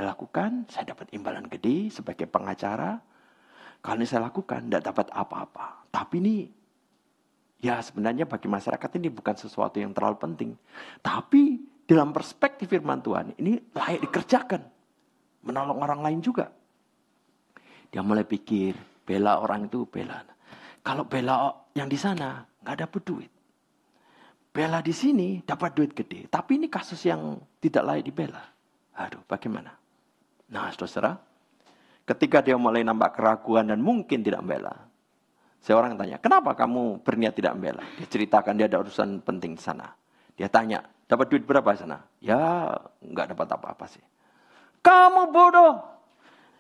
Speaker 1: lakukan, saya dapat imbalan gede sebagai pengacara. Kalau ini saya lakukan, tidak dapat apa-apa. Tapi ini, ya sebenarnya bagi masyarakat ini bukan sesuatu yang terlalu penting. Tapi dalam perspektif firman Tuhan, ini layak dikerjakan. Menolong orang lain juga. Dia mulai pikir, bela orang itu bela. Kalau bela yang di sana, nggak dapat duit. Bela di sini dapat duit gede. Tapi ini kasus yang tidak layak dibela. Aduh, bagaimana? Nah, saudara, ketika dia mulai nampak keraguan dan mungkin tidak membela. Seorang tanya, kenapa kamu berniat tidak membela? Dia ceritakan dia ada urusan penting di sana. Dia tanya, dapat duit berapa di sana? Ya, nggak dapat apa-apa sih. Kamu bodoh.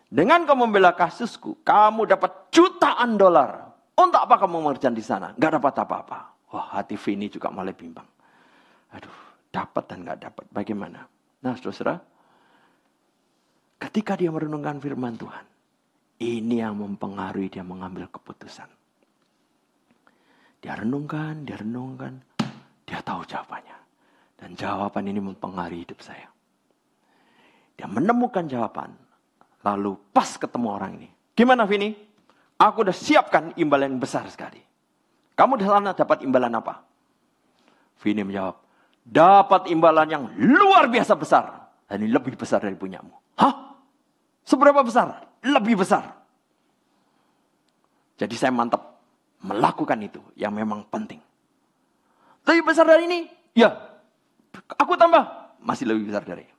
Speaker 1: Dengan kamu membela kasusku, kamu dapat jutaan dolar. Untuk apa kamu mengerjakan di sana? Nggak dapat apa-apa. Wah, hati Vini juga mulai bimbang. Aduh, dapat dan nggak dapat. Bagaimana? Nah, saudara, ketika dia merenungkan firman Tuhan, ini yang mempengaruhi dia mengambil keputusan. Dia renungkan, dia tahu jawabannya. Dan jawaban ini mempengaruhi hidup saya. Dia menemukan jawaban, lalu pas ketemu orang ini. Gimana Vini? Aku udah siapkan imbalan yang besar sekali. Kamu di sana dapat imbalan apa? Vini menjawab, dapat imbalan yang luar biasa besar. Dan ini lebih besar dari punyamu. Hah? Seberapa besar? Lebih besar. Jadi saya mantap melakukan itu yang memang penting. Lebih besar dari ini? Ya. Aku tambah. Masih lebih besar dari.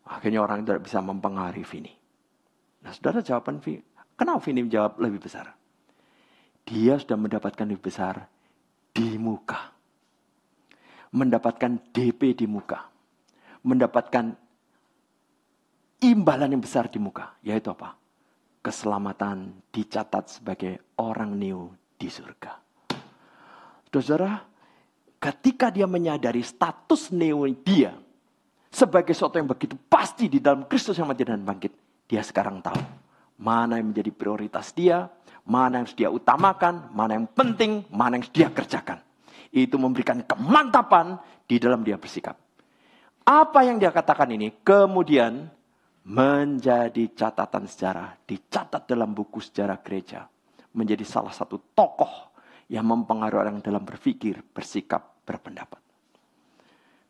Speaker 1: Akhirnya orang tidak bisa mempengaruhi Vini. Nah, saudara, jawaban Vini. Kenapa Vini menjawab lebih besar? Dia sudah mendapatkan lebih besar di muka. Mendapatkan DP di muka. Mendapatkan imbalan yang besar di muka. Yaitu apa? Keselamatan dicatat sebagai orang new di surga. Saudara, ketika dia menyadari status new dia sebagai sesuatu yang begitu pasti di dalam Kristus yang mati dan bangkit, dia sekarang tahu mana yang menjadi prioritas dia, mana yang harus dia utamakan, mana yang penting, mana yang harus dia kerjakan. Itu memberikan kemantapan di dalam dia bersikap. Apa yang dia katakan ini kemudian menjadi catatan sejarah, dicatat dalam buku sejarah gereja, menjadi salah satu tokoh yang mempengaruhi orang dalam berpikir, bersikap, berpendapat.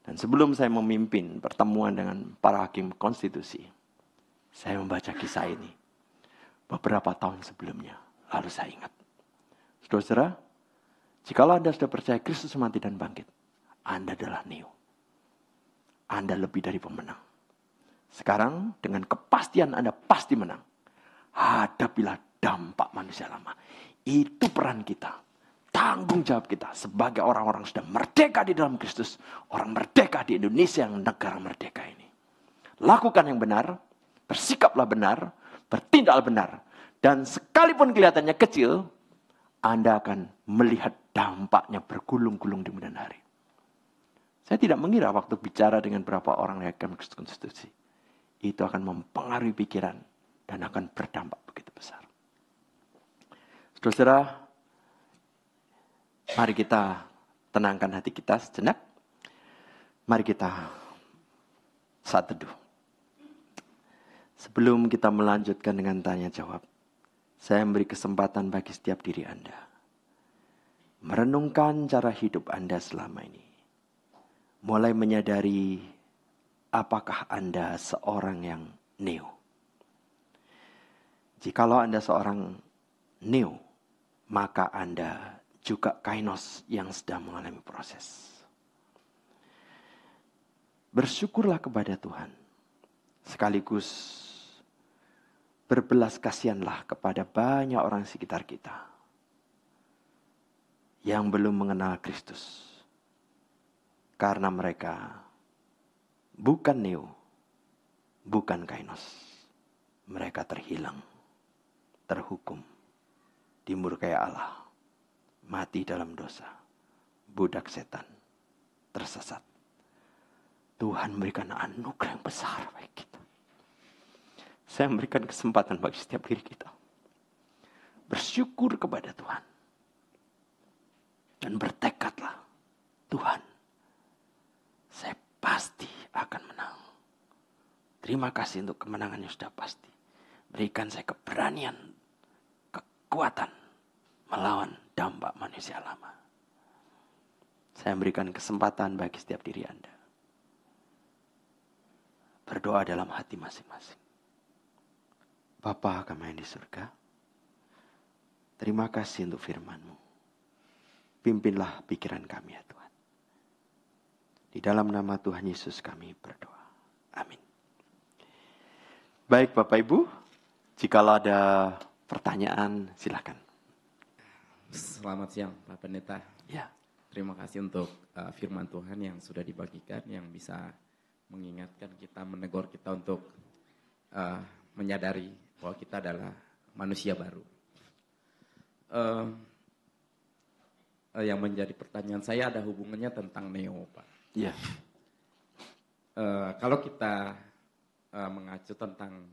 Speaker 1: Dan sebelum saya memimpin pertemuan dengan para hakim konstitusi, saya membaca kisah ini beberapa tahun sebelumnya. Lalu saya ingat, saudara, jikalau Anda sudah percaya Kristus mati dan bangkit, Anda adalah new. Anda lebih dari pemenang. Sekarang dengan kepastian Anda pasti menang. Hadapilah dampak manusia lama. Itu peran kita. Tanggung jawab kita sebagai orang-orang yang sudah merdeka di dalam Kristus. Orang merdeka di Indonesia yang negara merdeka ini. Lakukan yang benar. Bersikaplah benar. Bertindaklah benar. Dan sekalipun kelihatannya kecil, Anda akan melihat dampaknya bergulung-gulung di kemudian hari. Saya tidak mengira waktu bicara dengan beberapa orang yang hakim konstitusi. Itu akan mempengaruhi pikiran dan akan berdampak begitu besar. Saudara, mari kita tenangkan hati kita sejenak. Mari kita saat teduh. Sebelum kita melanjutkan dengan tanya jawab, saya memberi kesempatan bagi setiap diri Anda merenungkan cara hidup Anda selama ini. Mulai menyadari apakah Anda seorang yang neo. Jikalau Anda seorang neo, maka Anda juga kainos yang sedang mengalami proses. Bersyukurlah kepada Tuhan. Sekaligus berbelas kasihanlah kepada banyak orang sekitar kita yang belum mengenal Kristus. Karena mereka bukan neo, bukan kainos. Mereka terhilang, terhukum, dimurkai Allah, mati dalam dosa, budak setan, tersesat. Tuhan memberikan anugerah yang besar bagi kita. Saya memberikan kesempatan bagi setiap diri kita. Bersyukur kepada Tuhan. Dan bertekadlah, Tuhan, saya pasti akan menang. Terima kasih untuk kemenangan yang sudah pasti. Berikan saya keberanian, kekuatan melawan dampak manusia lama. Saya memberikan kesempatan bagi setiap diri Anda. Berdoa dalam hati masing-masing. Bapa kami yang di surga, terima kasih untuk firman-Mu. Pimpinlah pikiran kami ya Tuhan. Di dalam nama Tuhan Yesus kami berdoa. Amin. Baik Bapak Ibu, jikalau ada pertanyaan silakan.
Speaker 2: Selamat siang Pak Pendeta.
Speaker 1: Ya.
Speaker 2: Terima kasih untuk firman Tuhan yang sudah dibagikan, yang bisa mengingatkan kita, menegur kita untuk menyadari bahwa kita adalah manusia baru. Yang menjadi pertanyaan saya ada hubungannya tentang neo, Pak.
Speaker 1: Iya.
Speaker 2: Kalau kita mengacu tentang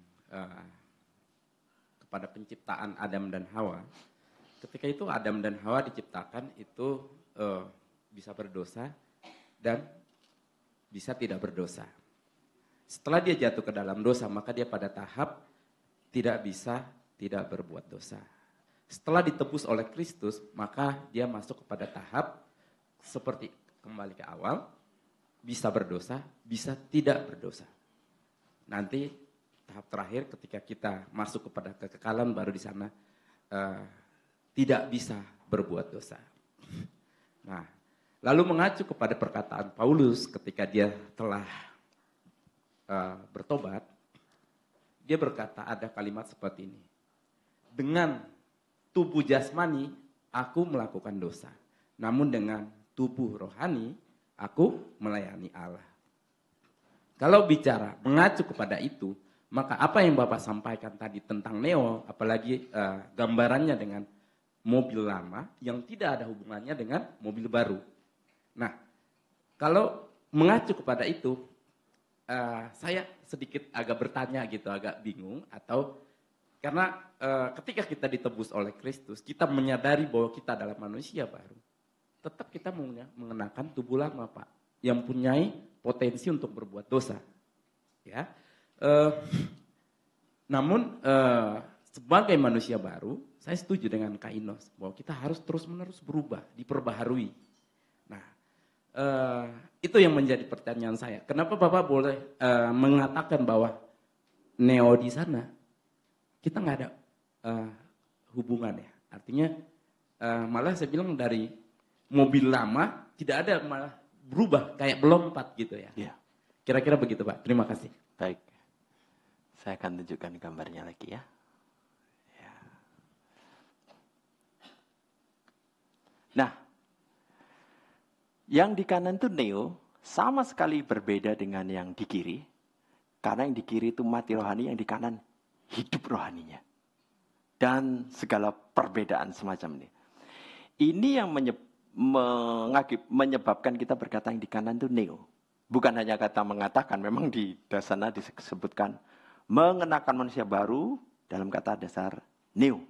Speaker 2: kepada penciptaan Adam dan Hawa, ketika itu Adam dan Hawa diciptakan itu bisa berdosa dan bisa tidak berdosa. Setelah dia jatuh ke dalam dosa, maka dia pada tahap tidak bisa tidak berbuat dosa. Setelah ditebus oleh Kristus, maka dia masuk kepada tahap seperti kembali ke awal, bisa berdosa, bisa tidak berdosa. Nanti tahap terakhir ketika kita masuk kepada kekekalan, baru di sana tidak bisa berbuat dosa. Nah, lalu mengacu kepada perkataan Paulus ketika dia telah bertobat, dia berkata ada kalimat seperti ini. Dengan tubuh jasmani, aku melakukan dosa. Namun dengan tubuh rohani, aku melayani Allah. Kalau bicara mengacu kepada itu, maka apa yang Bapak sampaikan tadi tentang neo, apalagi gambarannya dengan mobil lama yang tidak ada hubungannya dengan mobil baru. Nah, kalau mengacu kepada itu, saya sedikit agak bertanya gitu, agak bingung, atau karena ketika kita ditebus oleh Kristus, kita menyadari bahwa kita adalah manusia baru. Tetap kita mengenakan tubuh lama, Pak, yang punyai potensi untuk berbuat dosa. Ya, namun sebagai manusia baru, saya setuju dengan Kainos bahwa kita harus terus-menerus berubah, diperbaharui. Nah, itu yang menjadi pertanyaan saya. Kenapa Bapak boleh mengatakan bahwa neo di sana kita nggak ada hubungan ya? Artinya malah saya bilang dari mobil lama tidak ada, malah berubah kayak melompat gitu ya.
Speaker 1: Iya.
Speaker 2: Kira-kira begitu Pak. Terima kasih.
Speaker 1: Baik. Saya akan tunjukkan gambarnya lagi ya. Nah, yang di kanan itu neo sama sekali berbeda dengan yang di kiri. Karena yang di kiri itu mati rohani, yang di kanan hidup rohaninya. Dan segala perbedaan semacam ini. Ini yang menyebabkan kita berkata yang di kanan itu neo. Bukan hanya kata mengatakan, memang di dasarnya disebutkan mengenakan manusia baru dalam kata dasar neo.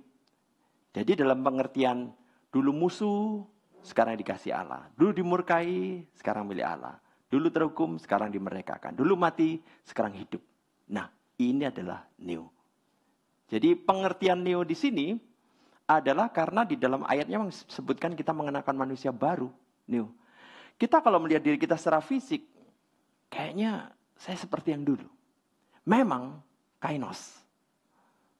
Speaker 1: Jadi dalam pengertian dulu musuh, sekarang dikasih Allah. Dulu dimurkai, sekarang milik Allah. Dulu terhukum, sekarang dimerdekakan. Dulu mati, sekarang hidup. Nah, Ini adalah neo. Jadi pengertian neo di sini adalah karena di dalam ayatnya disebutkan kita mengenakan manusia baru, neo. Kita kalau melihat diri kita secara fisik, kayaknya saya seperti yang dulu. Memang kainos.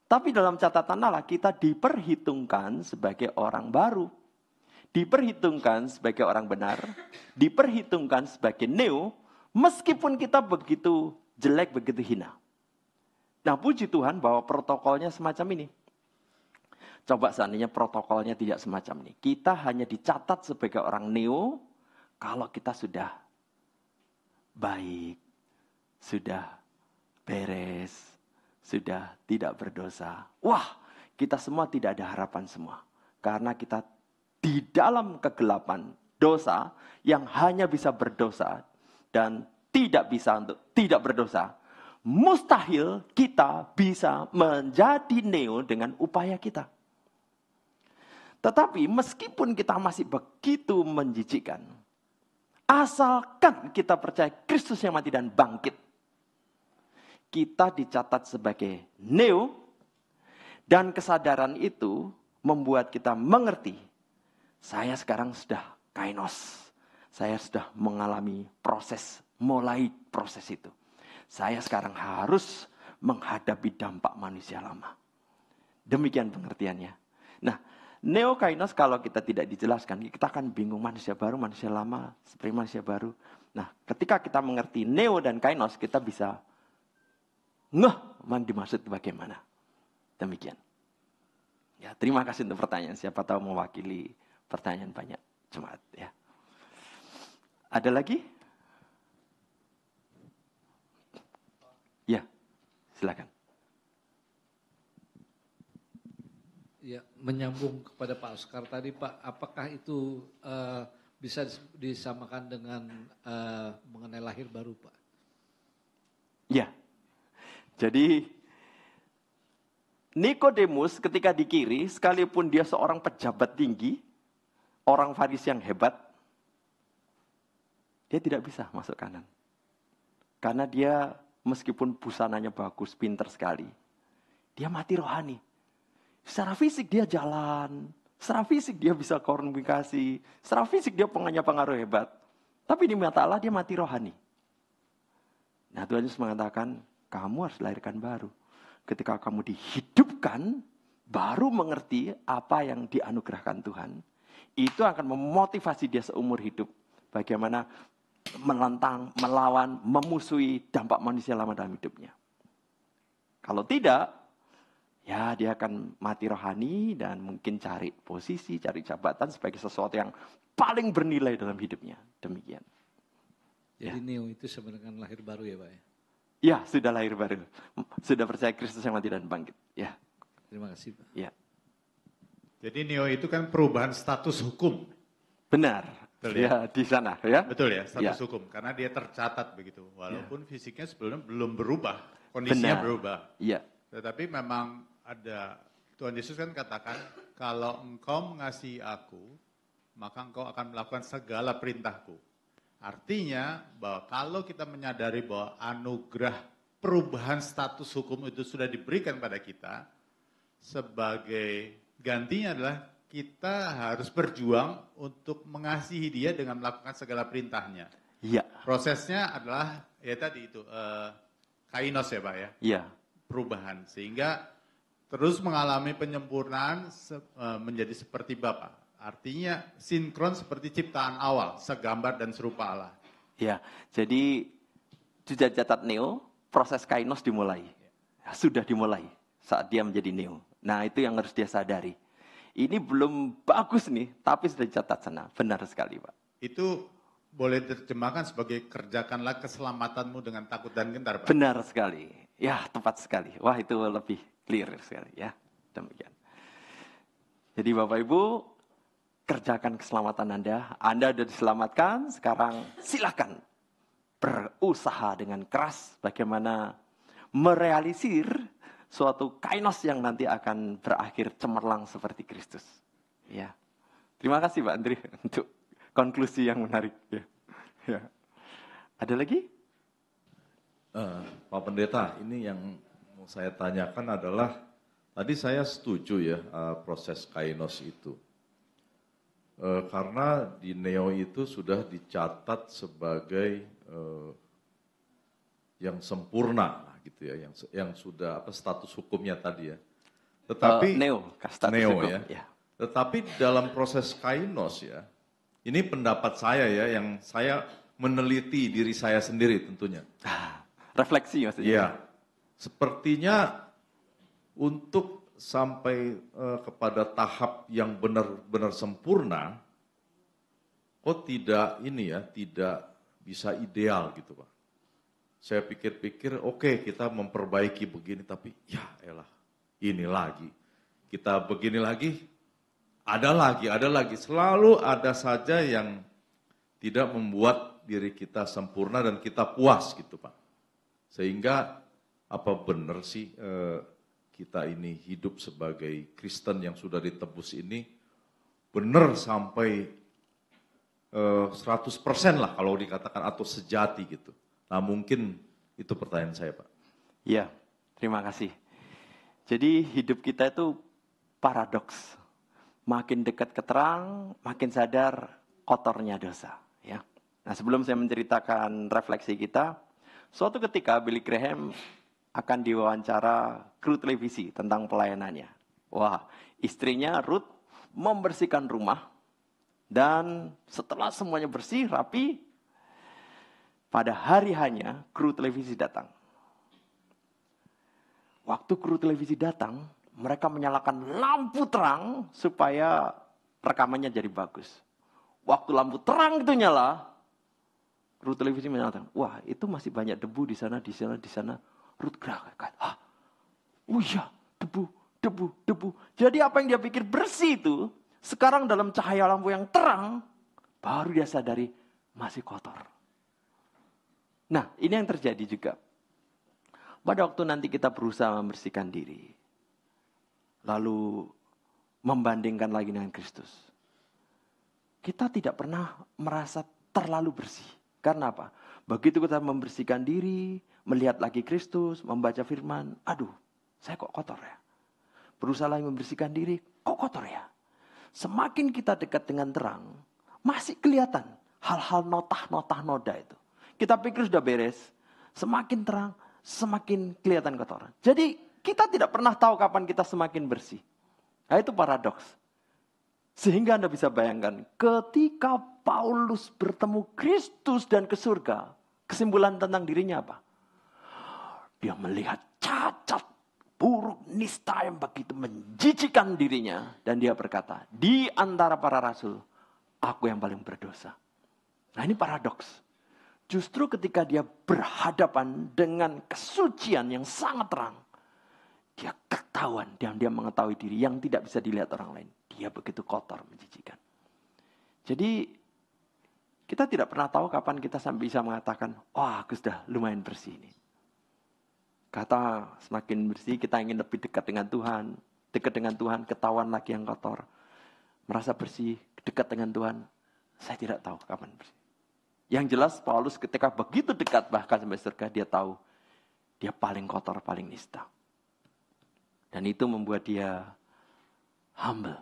Speaker 1: Tapi dalam catatan Allah kita diperhitungkan sebagai orang baru. Diperhitungkan sebagai orang benar. Diperhitungkan sebagai neo. Meskipun kita begitu jelek, begitu hina. Nah puji Tuhan bahwa protokolnya semacam ini. Coba seandainya protokolnya tidak semacam ini. Kita hanya dicatat sebagai orang neo kalau kita sudah baik, sudah beres, sudah tidak berdosa. Wah, kita semua tidak ada harapan semua. Karena kita di dalam kegelapan dosa yang hanya bisa berdosa dan tidak bisa untuk tidak berdosa. Mustahil kita bisa menjadi neo dengan upaya kita. Tetapi meskipun kita masih begitu menjijikkan, asalkan kita percaya Kristus yang mati dan bangkit, kita dicatat sebagai neo, dan kesadaran itu membuat kita mengerti, saya sekarang sudah kainos, saya sudah mengalami mulai proses itu. Saya sekarang harus menghadapi dampak manusia lama. Demikian pengertiannya. Nah, neo kainos kalau kita tidak dijelaskan, kita akan bingung manusia baru, manusia lama, seperti manusia baru. Nah, ketika kita mengerti neo dan kainos, kita bisa dimaksud bagaimana. Demikian. Ya, terima kasih untuk pertanyaan. Siapa tahu mewakili pertanyaan banyak jemaat. Ya. Ada lagi? Ya, silakan.
Speaker 3: Ya, menyambung kepada Pak Oscar tadi, Pak, apakah itu bisa disamakan dengan mengenai lahir baru, Pak?
Speaker 1: Ya, jadi Nikodemus ketika di kiri, sekalipun dia seorang pejabat tinggi, orang Farisi yang hebat, dia tidak bisa masuk kanan. Karena dia meskipun busananya bagus, pinter sekali, dia mati rohani. Secara fisik dia jalan, secara fisik dia bisa komunikasi, secara fisik dia punya pengaruh hebat. Tapi di mata Allah dia mati rohani. Nah Tuhan Yesus mengatakan, kamu harus dilahirkan baru. Ketika kamu dihidupkan, baru mengerti apa yang dianugerahkan Tuhan. Itu akan memotivasi dia seumur hidup. Bagaimana menentang, melawan, memusuhi dampak manusia lama dalam hidupnya. Kalau tidak, ya dia akan mati rohani dan mungkin cari posisi, cari jabatan sebagai sesuatu yang paling bernilai dalam hidupnya. Demikian.
Speaker 3: Jadi neo itu sebenarnya lahir baru ya Pak ya?
Speaker 1: Ya, sudah lahir baru. Sudah percaya Kristus yang mati dan bangkit. Ya.
Speaker 3: Terima kasih Pak.
Speaker 1: Ya.
Speaker 4: Jadi neo itu kan perubahan status hukum.
Speaker 1: Benar.
Speaker 4: Betul
Speaker 1: ya, di sana ya.
Speaker 4: Betul ya, status hukum. Karena dia tercatat begitu. Walaupun fisiknya sebelumnya belum berubah. Kondisinya berubah.
Speaker 1: Iya.
Speaker 4: Tetapi memang ada, Tuhan Yesus kan katakan, kalau engkau mengasihi aku, maka engkau akan melakukan segala perintahku. Artinya bahwa kalau kita menyadari bahwa anugerah perubahan status hukum itu sudah diberikan pada kita, sebagai gantinya adalah kita harus berjuang untuk mengasihi dia dengan melakukan segala perintahnya.
Speaker 1: Iya.
Speaker 4: Prosesnya adalah, ya tadi itu, kainos ya Pak ya?
Speaker 1: Iya.
Speaker 4: Perubahan, sehingga terus mengalami penyempurnaan menjadi seperti Bapa. Artinya sinkron seperti ciptaan awal, segambar dan serupa Allah.
Speaker 1: Ya, jadi sudah catat neo, proses kainos dimulai. Ya, sudah dimulai saat dia menjadi neo. Nah itu yang harus dia sadari. Ini belum bagus nih, tapi sudah dicatat sana. Benar sekali Pak.
Speaker 4: Itu boleh diterjemahkan sebagai kerjakanlah keselamatanmu dengan takut dan gentar Pak.
Speaker 1: Benar sekali. Ya tepat sekali. Wah itu lebih clear sekali ya. Demikian. Jadi Bapak Ibu, kerjakan keselamatan Anda. Anda sudah diselamatkan, sekarang silakan berusaha dengan keras bagaimana merealisir suatu kainos yang nanti akan berakhir cemerlang seperti Kristus. Ya. Terima kasih Pak Andri untuk konklusi yang menarik. Ya. Ya. Ada lagi?
Speaker 5: Pak Pendeta, ini yang Mau saya tanyakan adalah, tadi saya setuju ya proses kainos itu. Karena di Neo itu sudah dicatat sebagai yang sempurna gitu ya, yang sudah status hukumnya tadi ya. Tetapi
Speaker 1: status
Speaker 5: Neo
Speaker 1: hukum,
Speaker 5: ya. Tetapi dalam proses kainos ya, ini pendapat saya ya, yang saya meneliti diri saya sendiri tentunya.
Speaker 1: Refleksi maksudnya.
Speaker 5: Iya, sepertinya untuk sampai kepada tahap yang benar-benar sempurna, tidak bisa ideal gitu Pak. Saya pikir-pikir, oke, kita memperbaiki begini, tapi ya elah, ini lagi. Kita begini lagi, ada lagi. Selalu ada saja yang tidak membuat diri kita sempurna dan kita puas gitu Pak. Sehingga apa benar sih kita ini hidup sebagai Kristen yang sudah ditebus ini benar sampai 100% lah kalau dikatakan atau sejati gitu. Nah mungkin itu pertanyaan saya Pak.
Speaker 1: Iya, terima kasih. Jadi hidup kita itu paradoks. Makin dekat ke terang, makin sadar kotornya dosa. Ya. Nah sebelum saya menceritakan refleksi kita, suatu ketika Billy Graham akan diwawancara kru televisi tentang pelayanannya. Wah, istrinya Ruth membersihkan rumah dan setelah semuanya bersih, rapi, pada hari hanya kru televisi datang. Waktu kru televisi datang, mereka menyalakan lampu terang supaya rekamannya jadi bagus. Waktu lampu terang itu nyala, kru televisi menyatakan, wah itu masih banyak debu di sana. Ruth gerak. Oh iya, debu. Jadi apa yang dia pikir bersih itu, sekarang dalam cahaya lampu yang terang, baru dia sadari masih kotor. Nah, ini yang terjadi juga. Pada waktu nanti kita berusaha membersihkan diri, lalu membandingkan lagi dengan Kristus, kita tidak pernah merasa terlalu bersih. Karena apa? Begitu kita membersihkan diri, melihat lagi Kristus, membaca firman, aduh, saya kok kotor ya. Berusaha lagi membersihkan diri, kok kotor ya. Semakin kita dekat dengan terang, masih kelihatan hal-hal notah noda itu. Kita pikir sudah beres, semakin terang, semakin kelihatan kotoran. Jadi kita tidak pernah tahu kapan kita semakin bersih. Nah itu paradoks. Sehingga Anda bisa bayangkan, ketika Paulus bertemu Kristus dan ke surga, kesimpulan tentang dirinya apa? Dia melihat cacat, buruk, nista yang begitu menjijikkan dirinya. Dan dia berkata, di antara para rasul, aku yang paling berdosa. Nah ini paradoks. Justru ketika dia berhadapan dengan kesucian yang sangat terang, dia ketahuan dan dia mengetahui diri yang tidak bisa dilihat orang lain. Dia begitu kotor, menjijikan. Jadi kita tidak pernah tahu kapan kita sampai bisa mengatakan, wah aku sudah lumayan bersih ini. Kata semakin bersih kita ingin lebih dekat dengan Tuhan. Dekat dengan Tuhan ketahuan lagi yang kotor. Merasa bersih, dekat dengan Tuhan. Saya tidak tahu kapan bersih. Yang jelas Paulus ketika begitu dekat bahkan sampai surga dia tahu. Dia paling kotor, paling nista. Dan itu membuat dia humble.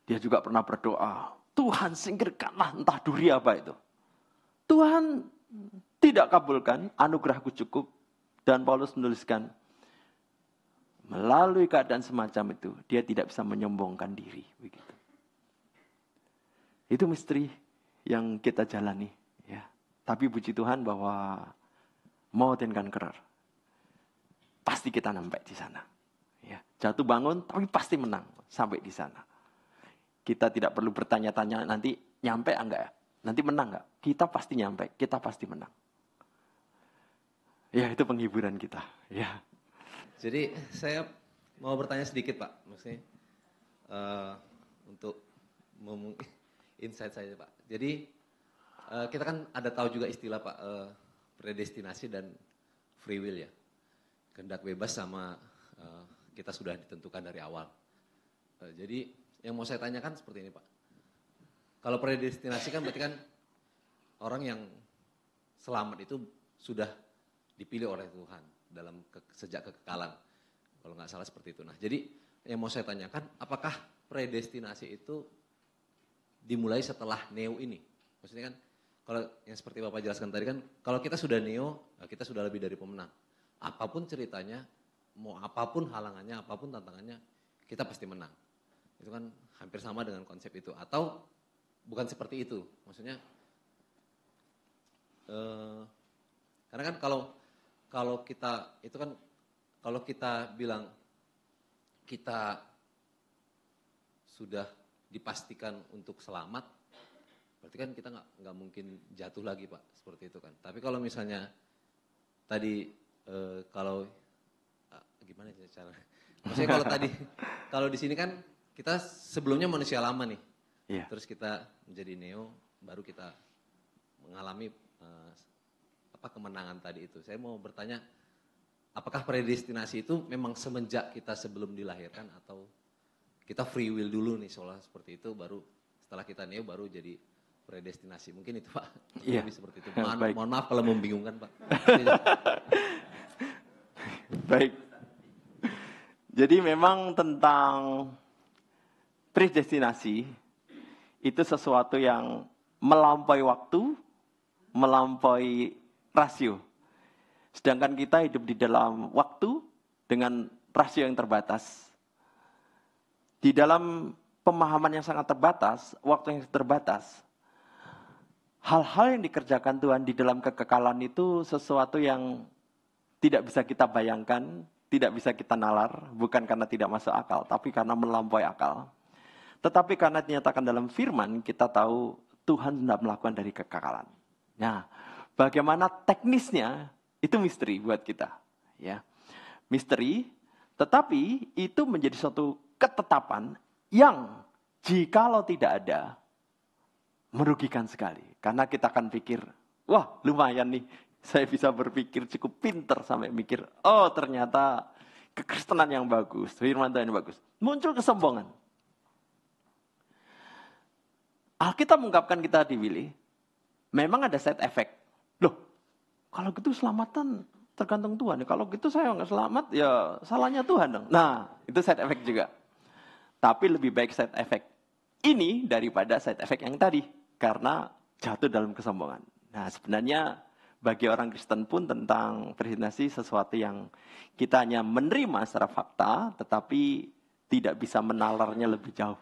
Speaker 1: Dia juga pernah berdoa, Tuhan singkirkanlah entah duri apa itu. Tuhan tidak kabulkan, anugerahku cukup. Dan Paulus menuliskan, melalui keadaan semacam itu, dia tidak bisa menyombongkan diri. Begitu. Itu misteri yang kita jalani. Ya. Tapi puji Tuhan bahwa mau dan kerer. Pasti kita sampai di sana. Ya. Jatuh bangun, tapi pasti menang sampai di sana. Kita tidak perlu bertanya-tanya nanti nyampe enggak ya? Nanti menang enggak? Kita pasti nyampe, kita pasti menang. Ya itu penghiburan kita. Ya.
Speaker 3: Jadi saya mau bertanya sedikit Pak, maksudnya untuk insight saya Pak. Jadi kita kan ada tahu juga istilah Pak predestinasi dan free will ya. Kehendak bebas sama kita sudah ditentukan dari awal. Jadi yang mau saya tanyakan seperti ini Pak. Kalau predestinasi kan berarti kan orang yang selamat itu sudah dipilih oleh Tuhan. sejak kekekalan. Kalau nggak salah seperti itu. Nah, jadi yang mau saya tanyakan, apakah predestinasi itu dimulai setelah neo ini? Maksudnya kan, kalau yang seperti Bapak jelaskan tadi kan, kalau kita sudah neo, kita sudah lebih dari pemenang. Apapun ceritanya, mau apapun halangannya, apapun tantangannya, kita pasti menang. Itu kan hampir sama dengan konsep itu. Atau bukan seperti itu, maksudnya, karena kan kalau kita itu kan kalau kita bilang kita sudah dipastikan untuk selamat, berarti kan kita nggak mungkin jatuh lagi Pak, seperti itu kan. Tapi kalau misalnya tadi kalau gimana cara? Maksudnya kalau di sini kan kita sebelumnya manusia lama nih, terus kita menjadi neo, baru kita mengalami kemenangan tadi itu. Saya mau bertanya, apakah predestinasi itu memang semenjak kita sebelum dilahirkan atau kita free will dulu nih seolah seperti itu, baru setelah kita neo baru jadi predestinasi. Mungkin itu Pak, lebih seperti itu. Mohon maaf kalau membingungkan Pak.
Speaker 1: Baik. Jadi memang tentang predestinasi itu sesuatu yang melampaui waktu, melampaui rasio. Sedangkan kita hidup di dalam waktu dengan rasio yang terbatas. Di dalam pemahaman yang sangat terbatas, waktu yang terbatas, hal-hal yang dikerjakan Tuhan di dalam kekekalan itu sesuatu yang tidak bisa kita bayangkan, tidak bisa kita nalar, bukan karena tidak masuk akal, tapi karena melampaui akal. Tetapi karena dinyatakan dalam firman, kita tahu Tuhan tidak melakukan dari kekekalan. Nah, bagaimana teknisnya, itu misteri buat kita. Ya, misteri, tetapi itu menjadi suatu ketetapan yang jikalau tidak ada, merugikan sekali. Karena kita akan pikir, wah lumayan nih, saya bisa berpikir cukup pinter sampai mikir, oh ternyata kekristenan yang bagus, firman Tuhan yang bagus. Muncul kesombongan. Alkitab mengungkapkan kita dipilih, memang ada side effect. Loh, kalau gitu selamatan tergantung Tuhan. Kalau gitu saya nggak selamat, ya salahnya Tuhan dong. Nah, itu side effect juga. Tapi lebih baik side effect ini daripada side effect yang tadi. Karena jatuh dalam kesombongan. Nah, sebenarnya bagi orang Kristen pun tentang predestinasi sesuatu yang kita hanya menerima secara fakta, tetapi tidak bisa menalarnya lebih jauh.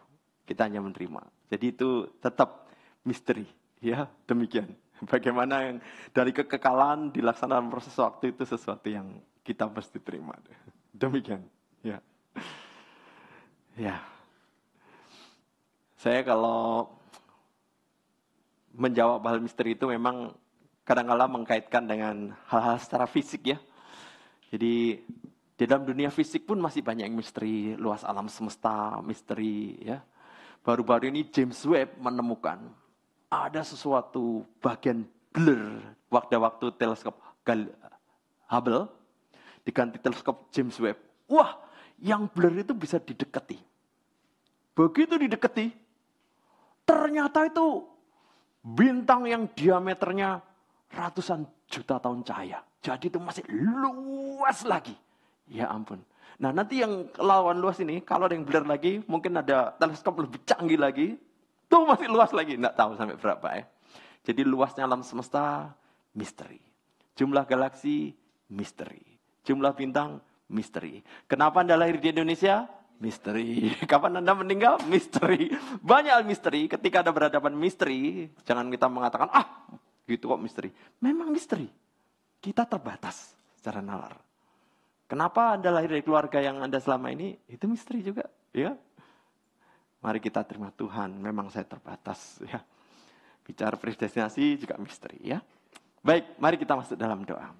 Speaker 1: Kita hanya menerima. Jadi itu tetap misteri. Ya, demikian. Bagaimana yang dari kekekalan dilaksanakan proses waktu itu sesuatu yang kita mesti terima. Demikian. Ya. Ya. Saya kalau menjawab hal misteri itu memang kadang-kala mengkaitkan dengan hal-hal secara fisik ya. Jadi di dalam dunia fisik pun masih banyak yang misteri, luas alam semesta, misteri ya. Baru-baru ini James Webb menemukan ada sesuatu bagian blur waktu teleskop Hubble diganti teleskop James Webb. Wah, yang blur itu bisa didekati. Begitu didekati, ternyata itu bintang yang diameternya ratusan juta tahun cahaya. Jadi itu masih luas lagi. Ya ampun. Nah nanti yang lawan luas ini, kalau ada yang blur lagi, mungkin ada teleskop lebih canggih lagi. Tuh masih luas lagi, nggak tahu sampai berapa ya. Jadi luasnya alam semesta, misteri. Jumlah galaksi, misteri. Jumlah bintang, misteri. Kenapa Anda lahir di Indonesia? Misteri. Kapan Anda meninggal? Misteri. Banyak misteri. Ketika ada berhadapan misteri, jangan kita mengatakan, gitu kok misteri. Memang misteri. Kita terbatas secara nalar. Kenapa Anda lahir dari keluarga yang Anda selama ini? Itu misteri juga, ya. Mari kita terima Tuhan, memang saya terbatas, ya. Bicara predestinasi juga misteri, ya. Baik, mari kita masuk dalam doa.